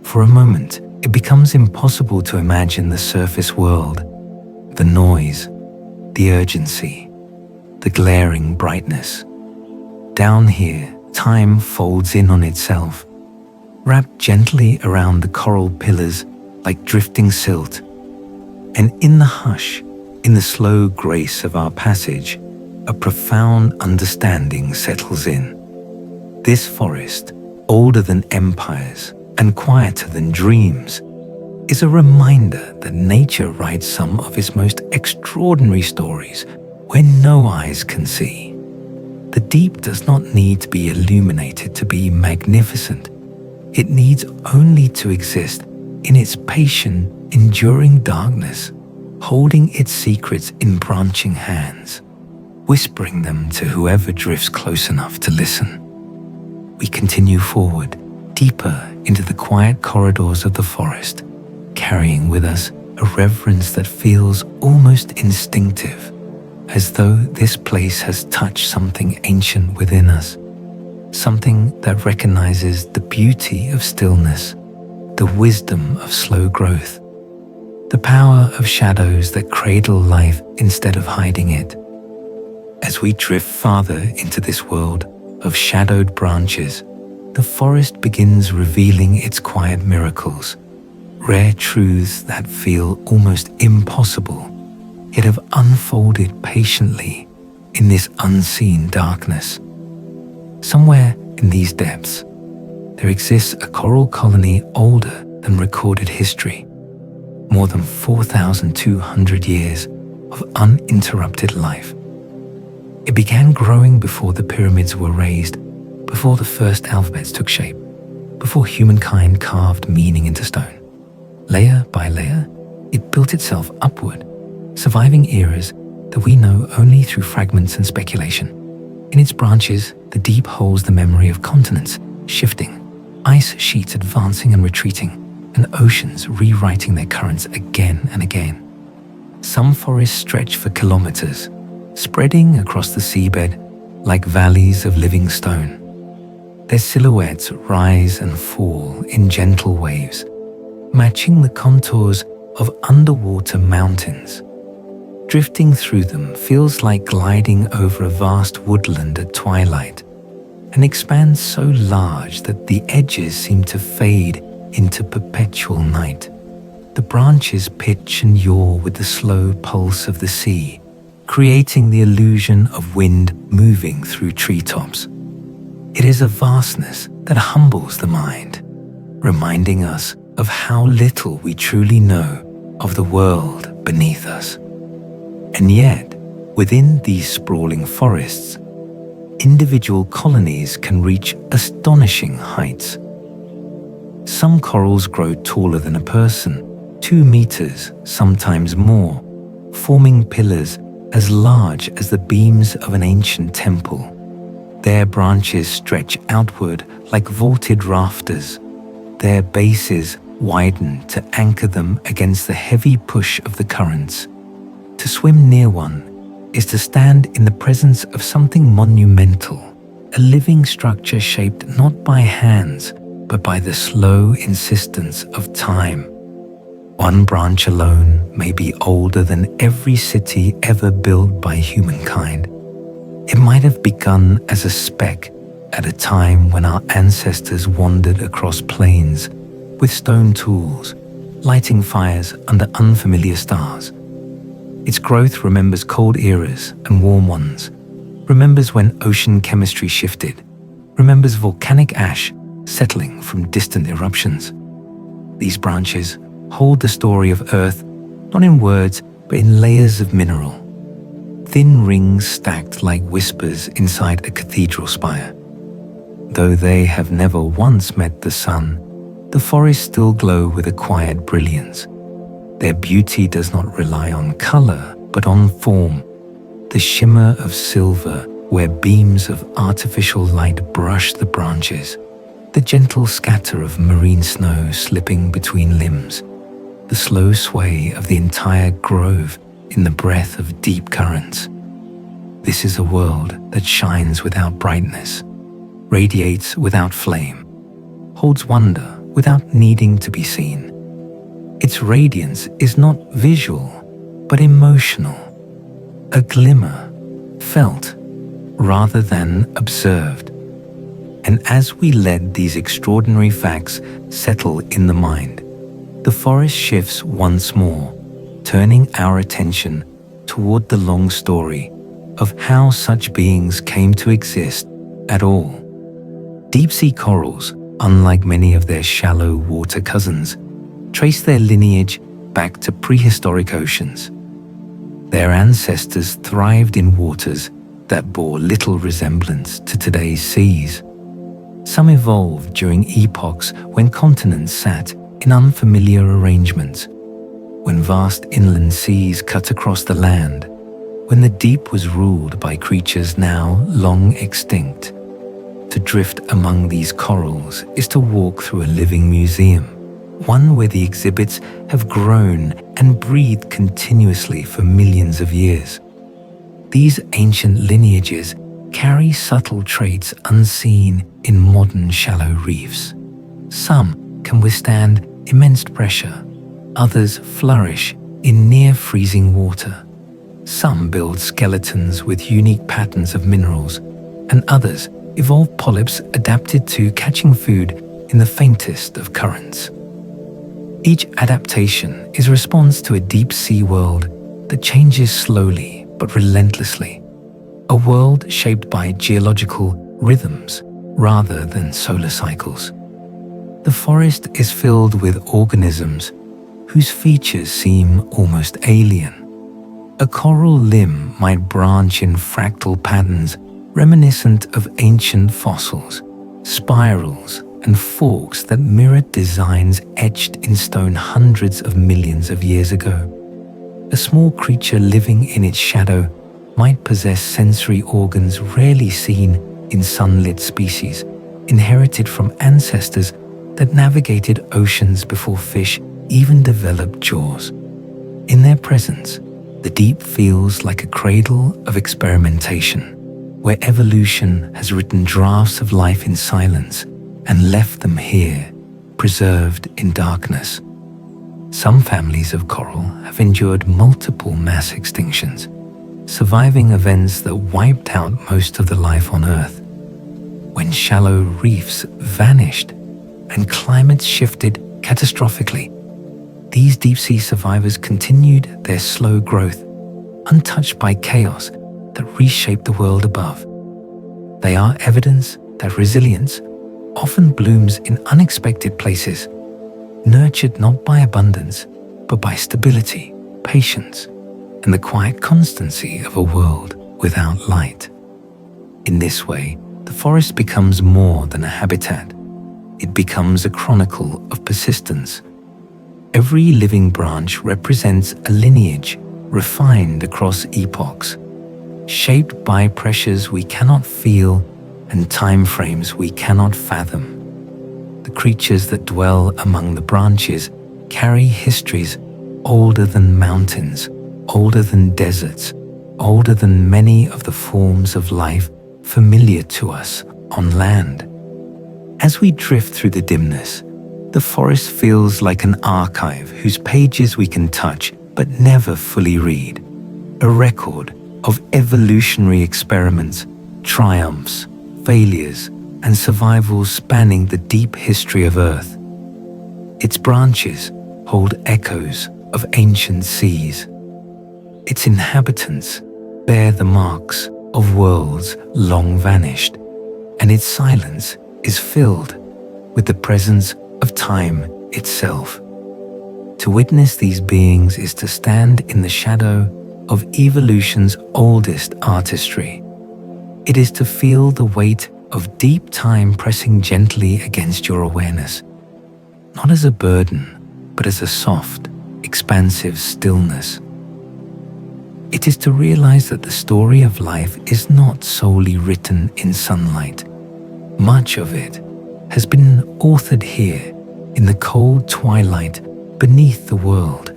For a moment, it becomes impossible to imagine the surface world, the noise, the urgency, the glaring brightness. Down here, time folds in on itself, wrapped gently around the coral pillars like drifting silt. And in the hush, in the slow grace of our passage, a profound understanding settles in. This forest, older than empires and quieter than dreams, is a reminder that nature writes some of its most extraordinary stories where no eyes can see. The deep does not need to be illuminated to be magnificent. It needs only to exist in its patient, enduring darkness, holding its secrets in branching hands, whispering them to whoever drifts close enough to listen. We continue forward, deeper into the quiet corridors of the forest, carrying with us a reverence that feels almost instinctive, as though this place has touched something ancient within us, something that recognizes the beauty of stillness, the wisdom of slow growth, the power of shadows that cradle life instead of hiding it. As we drift farther into this world of shadowed branches, the forest begins revealing its quiet miracles, rare truths that feel almost impossible, yet have unfolded patiently in this unseen darkness. Somewhere in these depths, there exists a coral colony older than recorded history, more than 4,200 years of uninterrupted life. It began growing before the pyramids were raised, before the first alphabets took shape, before humankind carved meaning into stone. Layer by layer, it built itself upward, surviving eras that we know only through fragments and speculation. In its branches, the deep holds the memory of continents shifting, ice sheets advancing and retreating, and oceans rewriting their currents again and again. Some forests stretch for kilometers, spreading across the seabed like valleys of living stone. Their silhouettes rise and fall in gentle waves, matching the contours of underwater mountains. Drifting through them feels like gliding over a vast woodland at twilight, an expanse so large that the edges seem to fade into perpetual night. The branches pitch and yaw with the slow pulse of the sea, creating the illusion of wind moving through treetops. It is a vastness that humbles the mind, reminding us of how little we truly know of the world beneath us. And yet, within these sprawling forests, individual colonies can reach astonishing heights. Some corals grow taller than a person, 2 meters, sometimes more, forming pillars as large as the beams of an ancient temple. Their branches stretch outward like vaulted rafters, their bases widen to anchor them against the heavy push of the currents. To swim near one is to stand in the presence of something monumental, a living structure shaped not by hands, but by the slow insistence of time. One branch alone may be older than every city ever built by humankind. It might have begun as a speck at a time when our ancestors wandered across plains with stone tools, lighting fires under unfamiliar stars. Its growth remembers cold eras and warm ones, remembers when ocean chemistry shifted, remembers volcanic ash settling from distant eruptions. These branches hold the story of Earth not in words but in layers of mineral, thin rings stacked like whispers inside a cathedral spire. Though they have never once met the sun, the forests still glow with a quiet brilliance. Their beauty does not rely on color, but on form, the shimmer of silver where beams of artificial light brush the branches, the gentle scatter of marine snow slipping between limbs, the slow sway of the entire grove in the breath of deep currents. This is a world that shines without brightness, radiates without flame, holds wonder without needing to be seen. Its radiance is not visual, but emotional, a glimmer, felt, rather than observed. And as we let these extraordinary facts settle in the mind, the forest shifts once more, turning our attention toward the long story of how such beings came to exist at all. Deep-sea corals, unlike many of their shallow water cousins, trace their lineage back to prehistoric oceans. Their ancestors thrived in waters that bore little resemblance to today's seas. Some evolved during epochs when continents sat in unfamiliar arrangements, when vast inland seas cut across the land, when the deep was ruled by creatures now long extinct. To drift among these corals is to walk through a living museum, one where the exhibits have grown and breathed continuously for millions of years. These ancient lineages carry subtle traits unseen in modern shallow reefs. Some can withstand immense pressure, others flourish in near-freezing water. Some build skeletons with unique patterns of minerals, and others evolve polyps adapted to catching food in the faintest of currents. Each adaptation is a response to a deep-sea world that changes slowly but relentlessly, a world shaped by geological rhythms rather than solar cycles. The forest is filled with organisms whose features seem almost alien. A coral limb might branch in fractal patterns reminiscent of ancient fossils, spirals, and forks that mirrored designs etched in stone hundreds of millions of years ago. A small creature living in its shadow might possess sensory organs rarely seen in sunlit species, inherited from ancestors that navigated oceans before fish even developed jaws. In their presence, the deep feels like a cradle of experimentation, where evolution has written drafts of life in silence and left them here, preserved in darkness. Some families of coral have endured multiple mass extinctions, surviving events that wiped out most of the life on Earth. When shallow reefs vanished and climates shifted catastrophically, these deep-sea survivors continued their slow growth, untouched by chaos that reshaped the world above. They are evidence that resilience often blooms in unexpected places, nurtured not by abundance, but by stability, patience, and the quiet constancy of a world without light. In this way, the forest becomes more than a habitat. It becomes a chronicle of persistence. Every living branch represents a lineage refined across epochs, shaped by pressures we cannot feel and time frames we cannot fathom. The creatures that dwell among the branches carry histories older than mountains, older than deserts, older than many of the forms of life familiar to us on land. As we drift through the dimness, the forest feels like an archive whose pages we can touch but never fully read, a record of evolutionary experiments, triumphs, failures, and survivals spanning the deep history of Earth. Its branches hold echoes of ancient seas. Its inhabitants bear the marks of worlds long vanished, and its silence is filled with the presence of time itself. To witness these beings is to stand in the shadow of evolution's oldest artistry. It is to feel the weight of deep time pressing gently against your awareness, not as a burden, but as a soft, expansive stillness. It is to realize that the story of life is not solely written in sunlight. Much of it has been authored here in the cold twilight beneath the world,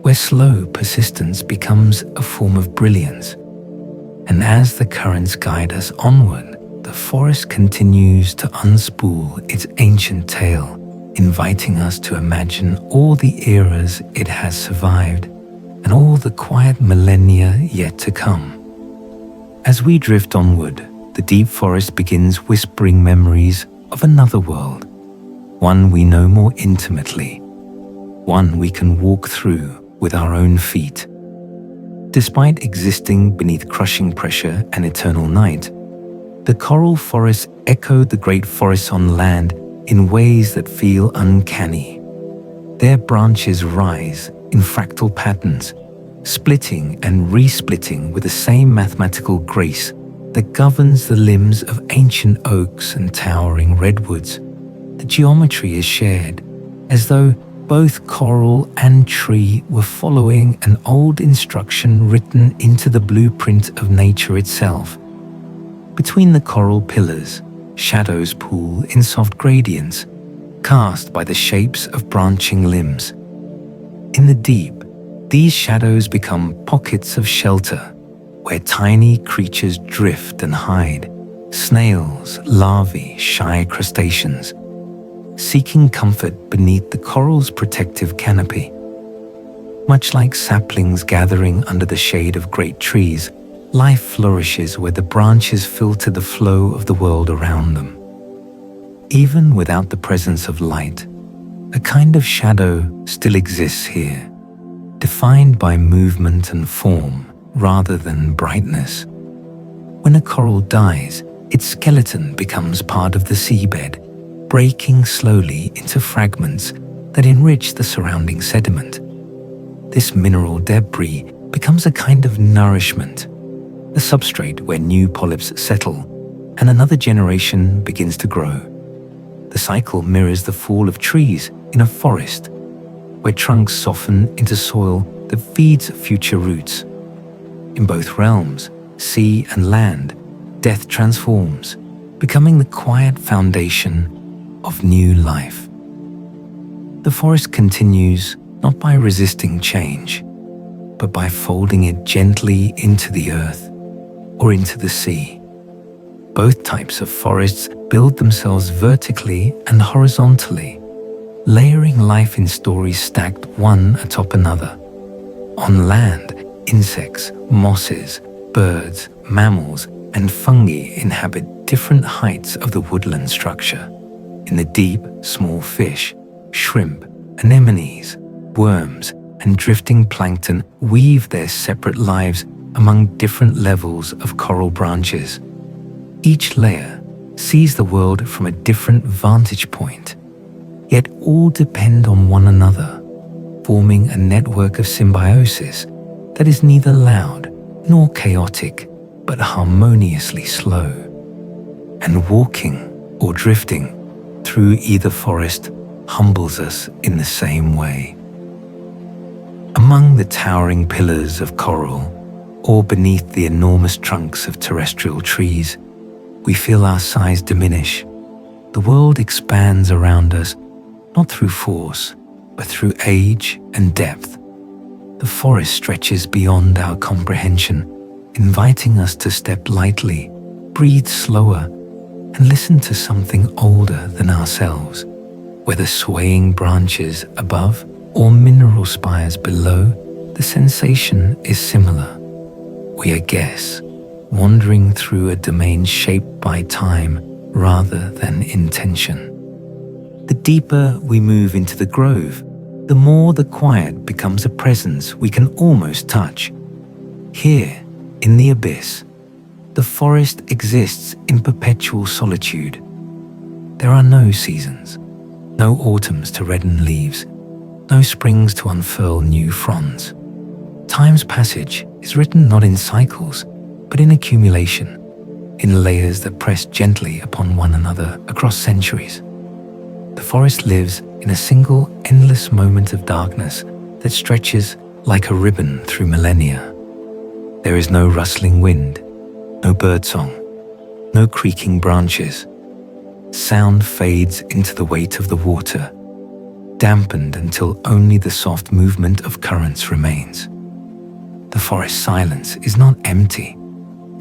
where slow persistence becomes a form of brilliance. And as the currents guide us onward, the forest continues to unspool its ancient tale, inviting us to imagine all the eras it has survived and all the quiet millennia yet to come. As we drift onward, the deep forest begins whispering memories of another world, one we know more intimately, one we can walk through with our own feet. Despite existing beneath crushing pressure and eternal night, the coral forests echo the great forests on land in ways that feel uncanny. Their branches rise in fractal patterns, splitting and resplitting with the same mathematical grace that governs the limbs of ancient oaks and towering redwoods. The geometry is shared, as though both coral and tree were following an old instruction written into the blueprint of nature itself. Between the coral pillars, shadows pool in soft gradients, cast by the shapes of branching limbs. In the deep, these shadows become pockets of shelter, where tiny creatures drift and hide, snails, larvae, shy crustaceans, seeking comfort beneath the coral's protective canopy. Much like saplings gathering under the shade of great trees, life flourishes where the branches filter the flow of the world around them. Even without the presence of light, a kind of shadow still exists here, defined by movement and form rather than brightness. When a coral dies, its skeleton becomes part of the seabed, breaking slowly into fragments that enrich the surrounding sediment. This mineral debris becomes a kind of nourishment, a substrate where new polyps settle and another generation begins to grow. The cycle mirrors the fall of trees in a forest, where trunks soften into soil that feeds future roots. In both realms, sea and land, death transforms, becoming the quiet foundation of new life. The forest continues not by resisting change, but by folding it gently into the earth or into the sea. Both types of forests build themselves vertically and horizontally, layering life in stories stacked one atop another. On land, insects, mosses, birds, mammals, and fungi inhabit different heights of the woodland structure. In the deep, small fish, shrimp, anemones, worms, and drifting plankton weave their separate lives among different levels of coral branches. Each layer sees the world from a different vantage point, yet all depend on one another, forming a network of symbiosis that is neither loud nor chaotic, but harmoniously slow. And walking or drifting through either forest humbles us in the same way. Among the towering pillars of coral, or beneath the enormous trunks of terrestrial trees, we feel our size diminish. The world expands around us, not through force, but through age and depth. The forest stretches beyond our comprehension, inviting us to step lightly, breathe slower, and listen to something older than ourselves. Whether swaying branches above or mineral spires below, the sensation is similar. We are guests, wandering through a domain shaped by time rather than intention. The deeper we move into the grove, the more the quiet becomes a presence we can almost touch. Here, in the abyss, the forest exists in perpetual solitude. There are no seasons, no autumns to redden leaves, no springs to unfurl new fronds. Time's passage is written not in cycles, but in accumulation, in layers that press gently upon one another across centuries. The forest lives in a single endless moment of darkness that stretches like a ribbon through millennia. There is no rustling wind, no birdsong, no creaking branches. Sound fades into the weight of the water, dampened until only the soft movement of currents remains. The forest silence is not empty.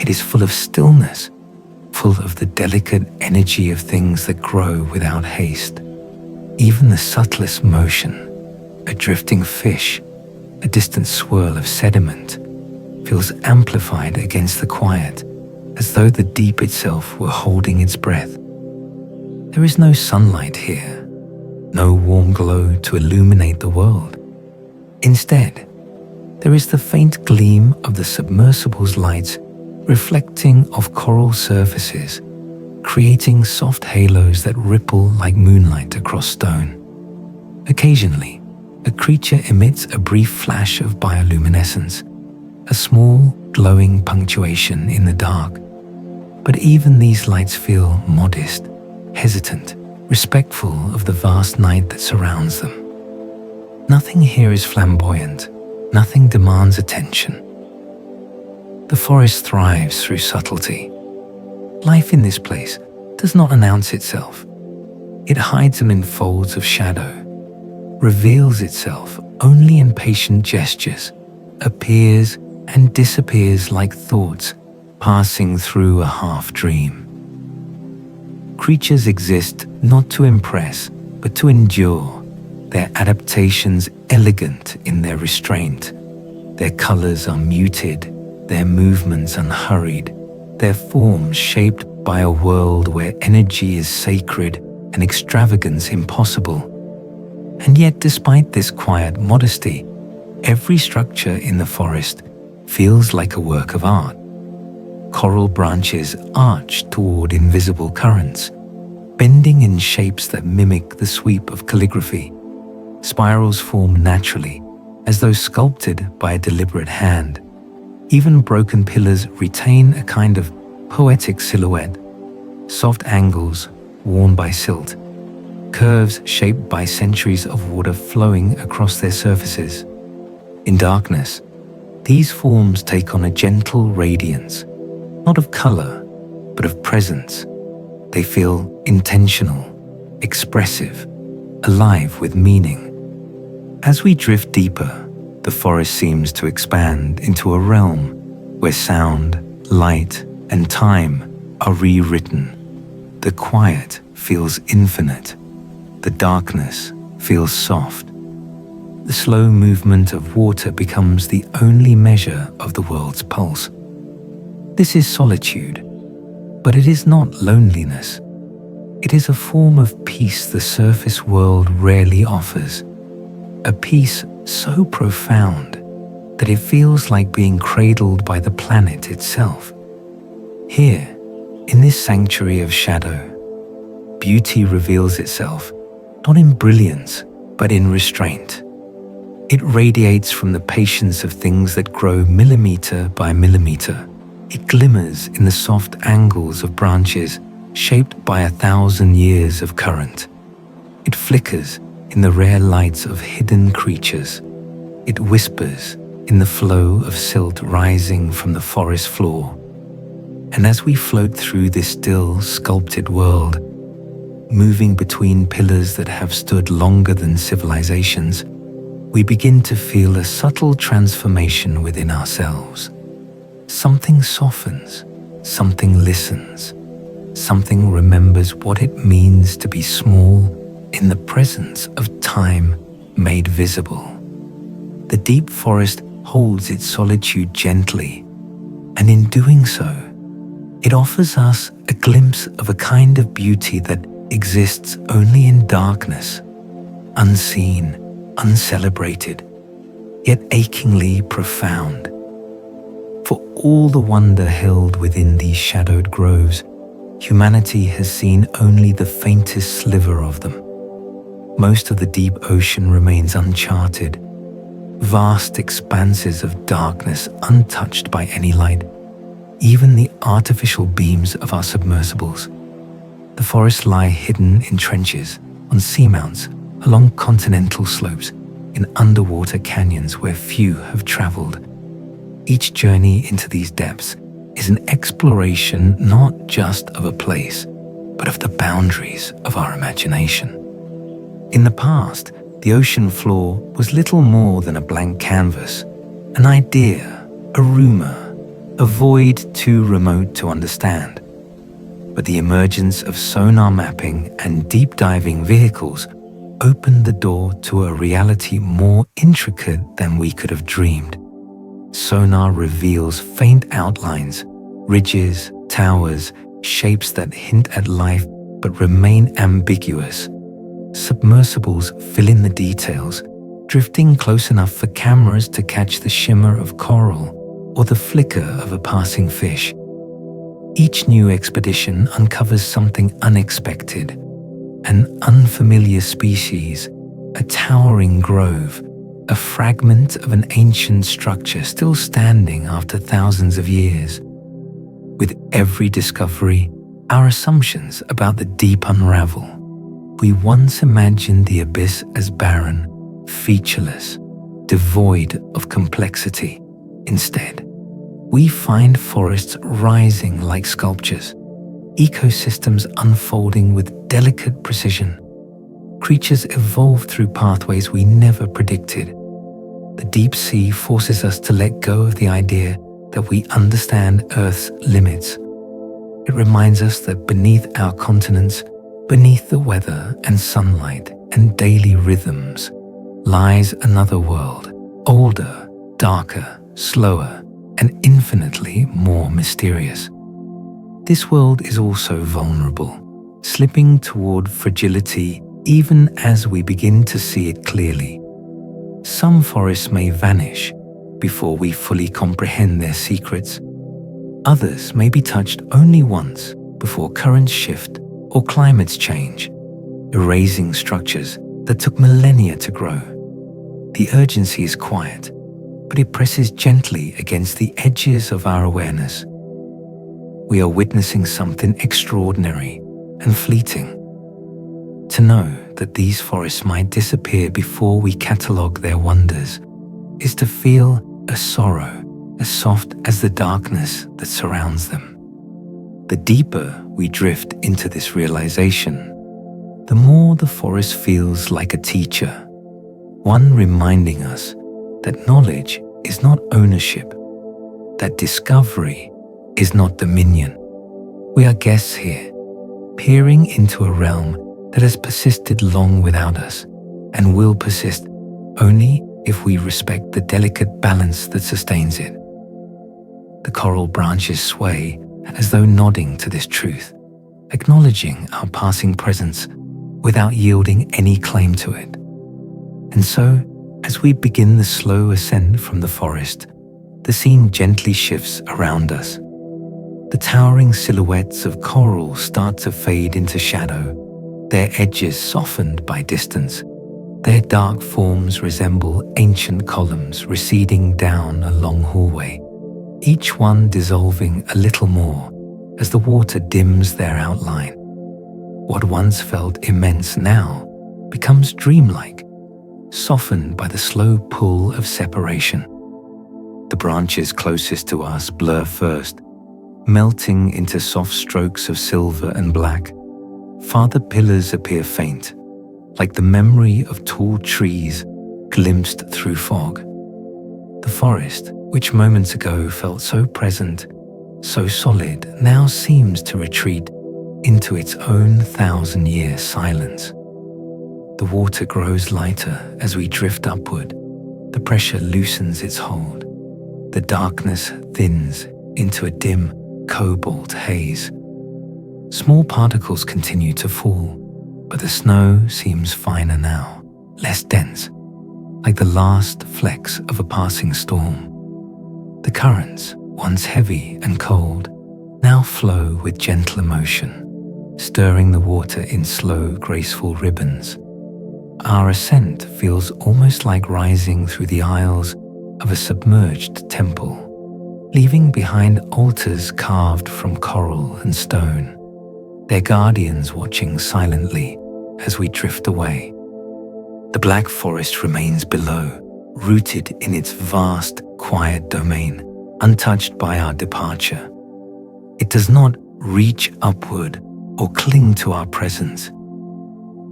It is full of stillness, full of the delicate energy of things that grow without haste. Even the subtlest motion, a drifting fish, a distant swirl of sediment, feels amplified against the quiet, as though the deep itself were holding its breath. There is no sunlight here, no warm glow to illuminate the world. Instead, there is the faint gleam of the submersible's lights reflecting off coral surfaces, creating soft halos that ripple like moonlight across stone. Occasionally, a creature emits a brief flash of bioluminescence, a small, glowing punctuation in the dark. But even these lights feel modest, hesitant, respectful of the vast night that surrounds them. Nothing here is flamboyant, nothing demands attention. The forest thrives through subtlety. Life in this place does not announce itself. It hides them in folds of shadow, reveals itself only in patient gestures, appears and disappears like thoughts passing through a half-dream. Creatures exist not to impress, but to endure, their adaptations elegant in their restraint. Their colors are muted, their movements unhurried, their forms shaped by a world where energy is sacred and extravagance impossible. And yet, despite this quiet modesty, every structure in the forest feels like a work of art. Coral branches arch toward invisible currents, bending in shapes that mimic the sweep of calligraphy. Spirals form naturally, as though sculpted by a deliberate hand. Even broken pillars retain a kind of poetic silhouette, soft angles worn by silt, curves shaped by centuries of water flowing across their surfaces. In darkness, these forms take on a gentle radiance, not of color, but of presence. They feel intentional, expressive, alive with meaning. As we drift deeper, the forest seems to expand into a realm where sound, light, and time are rewritten. The quiet feels infinite. The darkness feels soft. The slow movement of water becomes the only measure of the world's pulse. This is solitude, but it is not loneliness. It is a form of peace the surface world rarely offers. A peace so profound that it feels like being cradled by the planet itself. Here, in this sanctuary of shadow, beauty reveals itself not in brilliance, but in restraint. It radiates from the patience of things that grow millimeter by millimeter. It glimmers in the soft angles of branches shaped by 1,000 years of current. It flickers in the rare lights of hidden creatures. It whispers in the flow of silt rising from the forest floor. And as we float through this still, sculpted world, moving between pillars that have stood longer than civilizations, we begin to feel a subtle transformation within ourselves. Something softens, something listens, something remembers what it means to be small in the presence of time made visible. The deep forest holds its solitude gently, and in doing so, it offers us a glimpse of a kind of beauty that exists only in darkness, unseen, uncelebrated, yet achingly profound. For all the wonder held within these shadowed groves, humanity has seen only the faintest sliver of them. Most of the deep ocean remains uncharted, vast expanses of darkness untouched by any light, even the artificial beams of our submersibles. The forests lie hidden in trenches, on seamounts, along continental slopes, in underwater canyons where few have traveled. Each journey into these depths is an exploration not just of a place, but of the boundaries of our imagination. In the past, the ocean floor was little more than a blank canvas, an idea, a rumor, a void too remote to understand. But the emergence of sonar mapping and deep diving vehicles opened the door to a reality more intricate than we could have dreamed. Sonar reveals faint outlines, ridges, towers, shapes that hint at life but remain ambiguous. Submersibles fill in the details, drifting close enough for cameras to catch the shimmer of coral or the flicker of a passing fish. Each new expedition uncovers something unexpected, an unfamiliar species, a towering grove, a fragment of an ancient structure still standing after thousands of years. With every discovery, our assumptions about the deep unravel. We once imagined the abyss as barren, featureless, devoid of complexity. Instead, we find forests rising like sculptures, ecosystems unfolding with delicate precision. Creatures evolve through pathways we never predicted. The deep sea forces us to let go of the idea that we understand Earth's limits. It reminds us that beneath our continents, beneath the weather and sunlight and daily rhythms, lies another world, older, darker, slower, and infinitely more mysterious. This world is also vulnerable, slipping toward fragility even as we begin to see it clearly. Some forests may vanish before we fully comprehend their secrets. Others may be touched only once before currents shift or climates change, erasing structures that took millennia to grow. The urgency is quiet, but it presses gently against the edges of our awareness. We are witnessing something extraordinary and fleeting. To know that these forests might disappear before we catalogue their wonders is to feel a sorrow as soft as the darkness that surrounds them. The deeper we drift into this realization, the more the forest feels like a teacher, one reminding us that knowledge is not ownership, that discovery is not dominion. We are guests here, peering into a realm that has persisted long without us and will persist only if we respect the delicate balance that sustains it. The coral branches sway as though nodding to this truth, acknowledging our passing presence without yielding any claim to it. And so, as we begin the slow ascent from the forest, the scene gently shifts around us. The towering silhouettes of coral start to fade into shadow, their edges softened by distance. Their dark forms resemble ancient columns receding down a long hallway, each one dissolving a little more as the water dims their outline. What once felt immense now becomes dreamlike, softened by the slow pull of separation. The branches closest to us blur first, melting into soft strokes of silver and black. Farther pillars appear faint, like the memory of tall trees glimpsed through fog. The forest, which moments ago felt so present, so solid, now seems to retreat into its own 1,000-year silence. The water grows lighter as we drift upward. The pressure loosens its hold. The darkness thins into a dim cobalt haze. Small particles continue to fall, but the snow seems finer now, less dense, like the last flecks of a passing storm. The currents, once heavy and cold, now flow with gentle emotion, stirring the water in slow, graceful ribbons. Our ascent feels almost like rising through the aisles of a submerged temple, leaving behind altars carved from coral and stone, their guardians watching silently as we drift away. The black forest remains below, rooted in its vast, quiet domain, untouched by our departure. It does not reach upward or cling to our presence.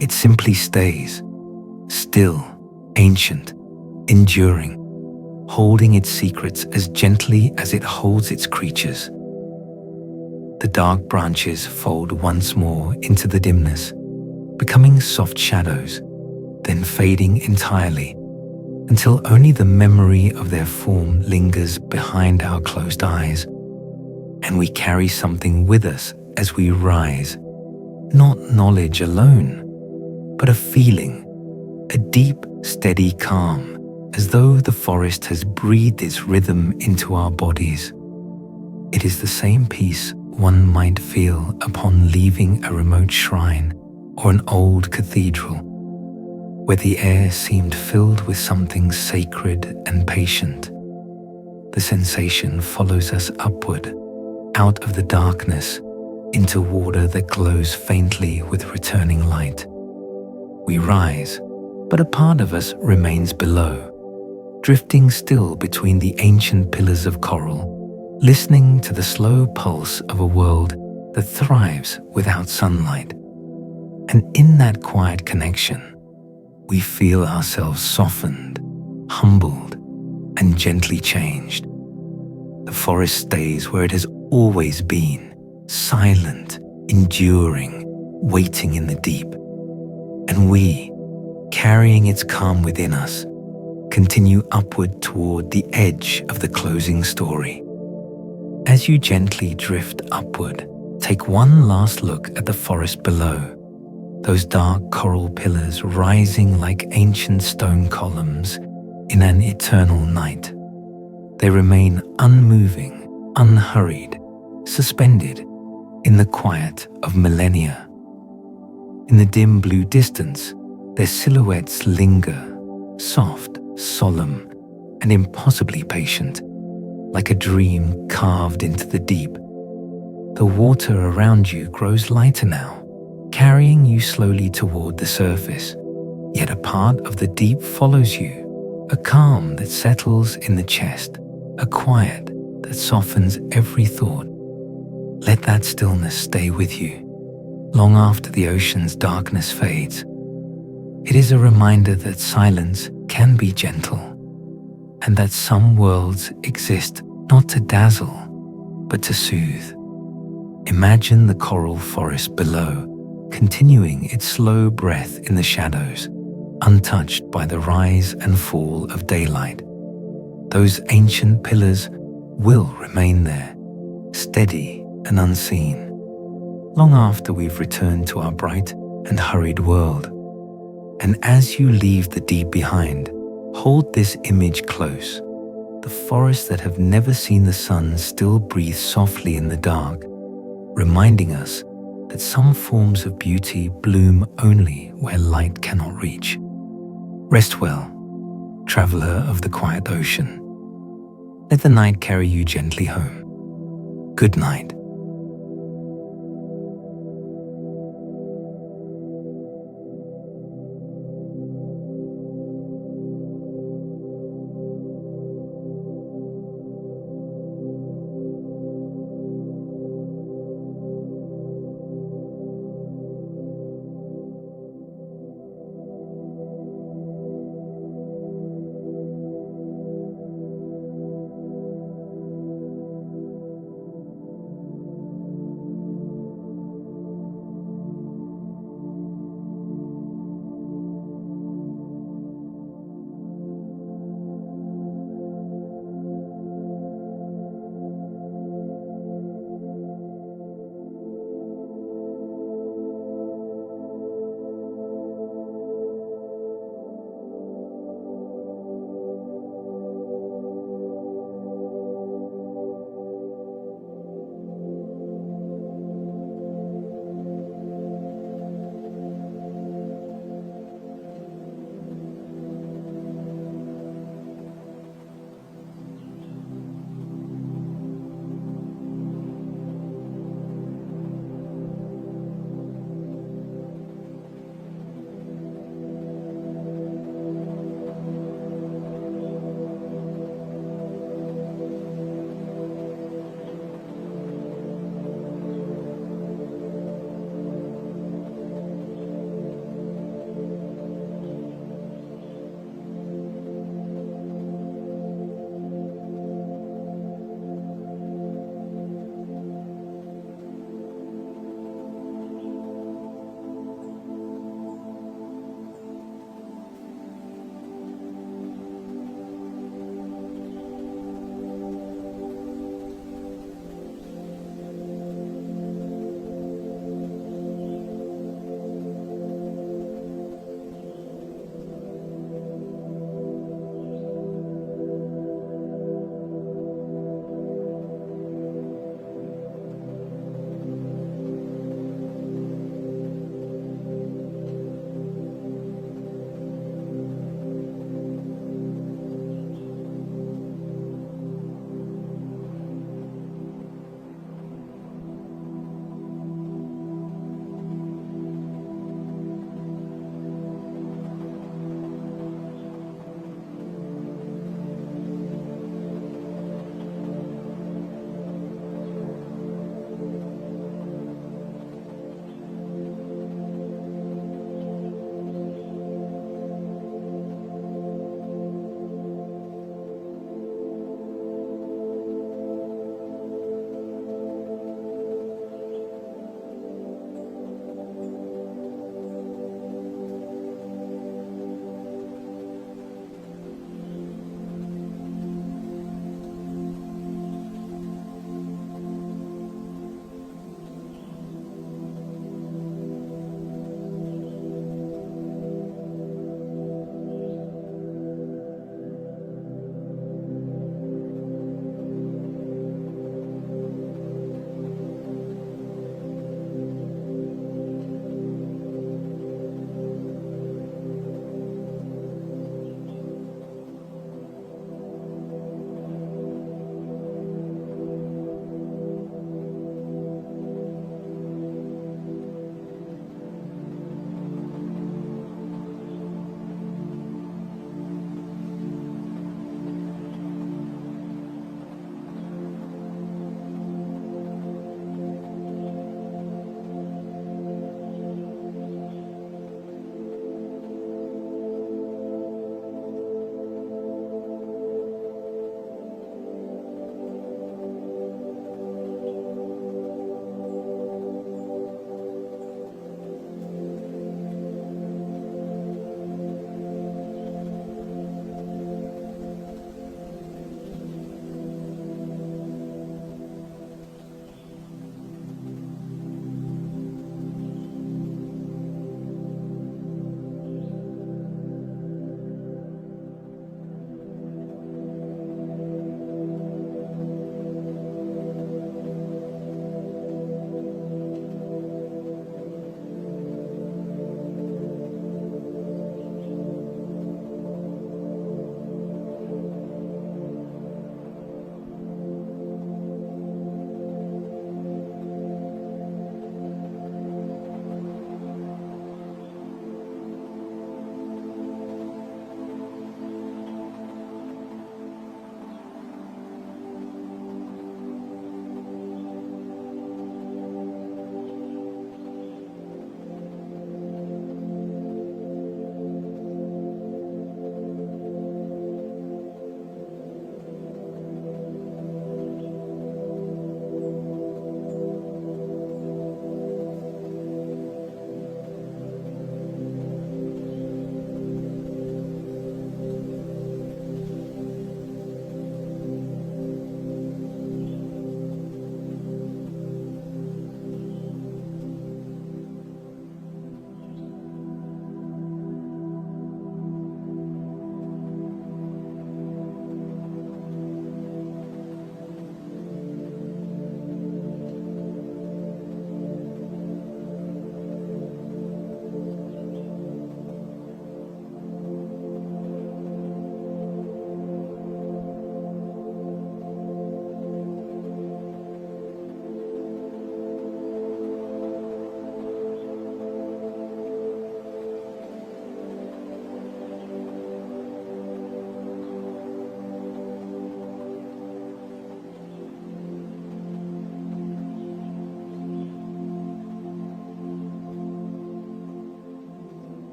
It simply stays, still, ancient, enduring, holding its secrets as gently as it holds its creatures. The dark branches fold once more into the dimness, becoming soft shadows, then fading entirely, until only the memory of their form lingers behind our closed eyes, and we carry something with us as we rise, not knowledge alone, but a feeling, a deep, steady calm, as though the forest has breathed its rhythm into our bodies. It is the same peace one might feel upon leaving a remote shrine or an old cathedral. where the air seemed filled with something sacred and patient. The sensation follows us upward, out of the darkness, into water that glows faintly with returning light. We rise, but a part of us remains below, drifting still between the ancient pillars of coral, listening to the slow pulse of a world that thrives without sunlight. And in that quiet connection, we feel ourselves softened, humbled, and gently changed. The forest stays where it has always been, silent, enduring, waiting in the deep. And we, carrying its calm within us, continue upward toward the edge of the closing story. As you gently drift upward, take one last look at the forest below, those dark coral pillars rising like ancient stone columns in an eternal night. They remain unmoving, unhurried, suspended in the quiet of millennia. In the dim blue distance, their silhouettes linger, soft, solemn, and impossibly patient, like a dream carved into the deep. The water around you grows lighter now, carrying you slowly toward the surface, yet a part of the deep follows you, a calm that settles in the chest, a quiet that softens every thought. Let that stillness stay with you, long after the ocean's darkness fades. It is a reminder that silence can be gentle, and that some worlds exist not to dazzle, but to soothe. Imagine the coral forest below, continuing its slow breath in the shadows, untouched by the rise and fall of daylight. Those ancient pillars will remain there, steady and unseen, long after we've returned to our bright and hurried world. And as you leave the deep behind, hold this image close. The forests that have never seen the sun still breathe softly in the dark, reminding us that some forms of beauty bloom only where light cannot reach. Rest well, traveler of the quiet ocean. Let the night carry you gently home. Good night.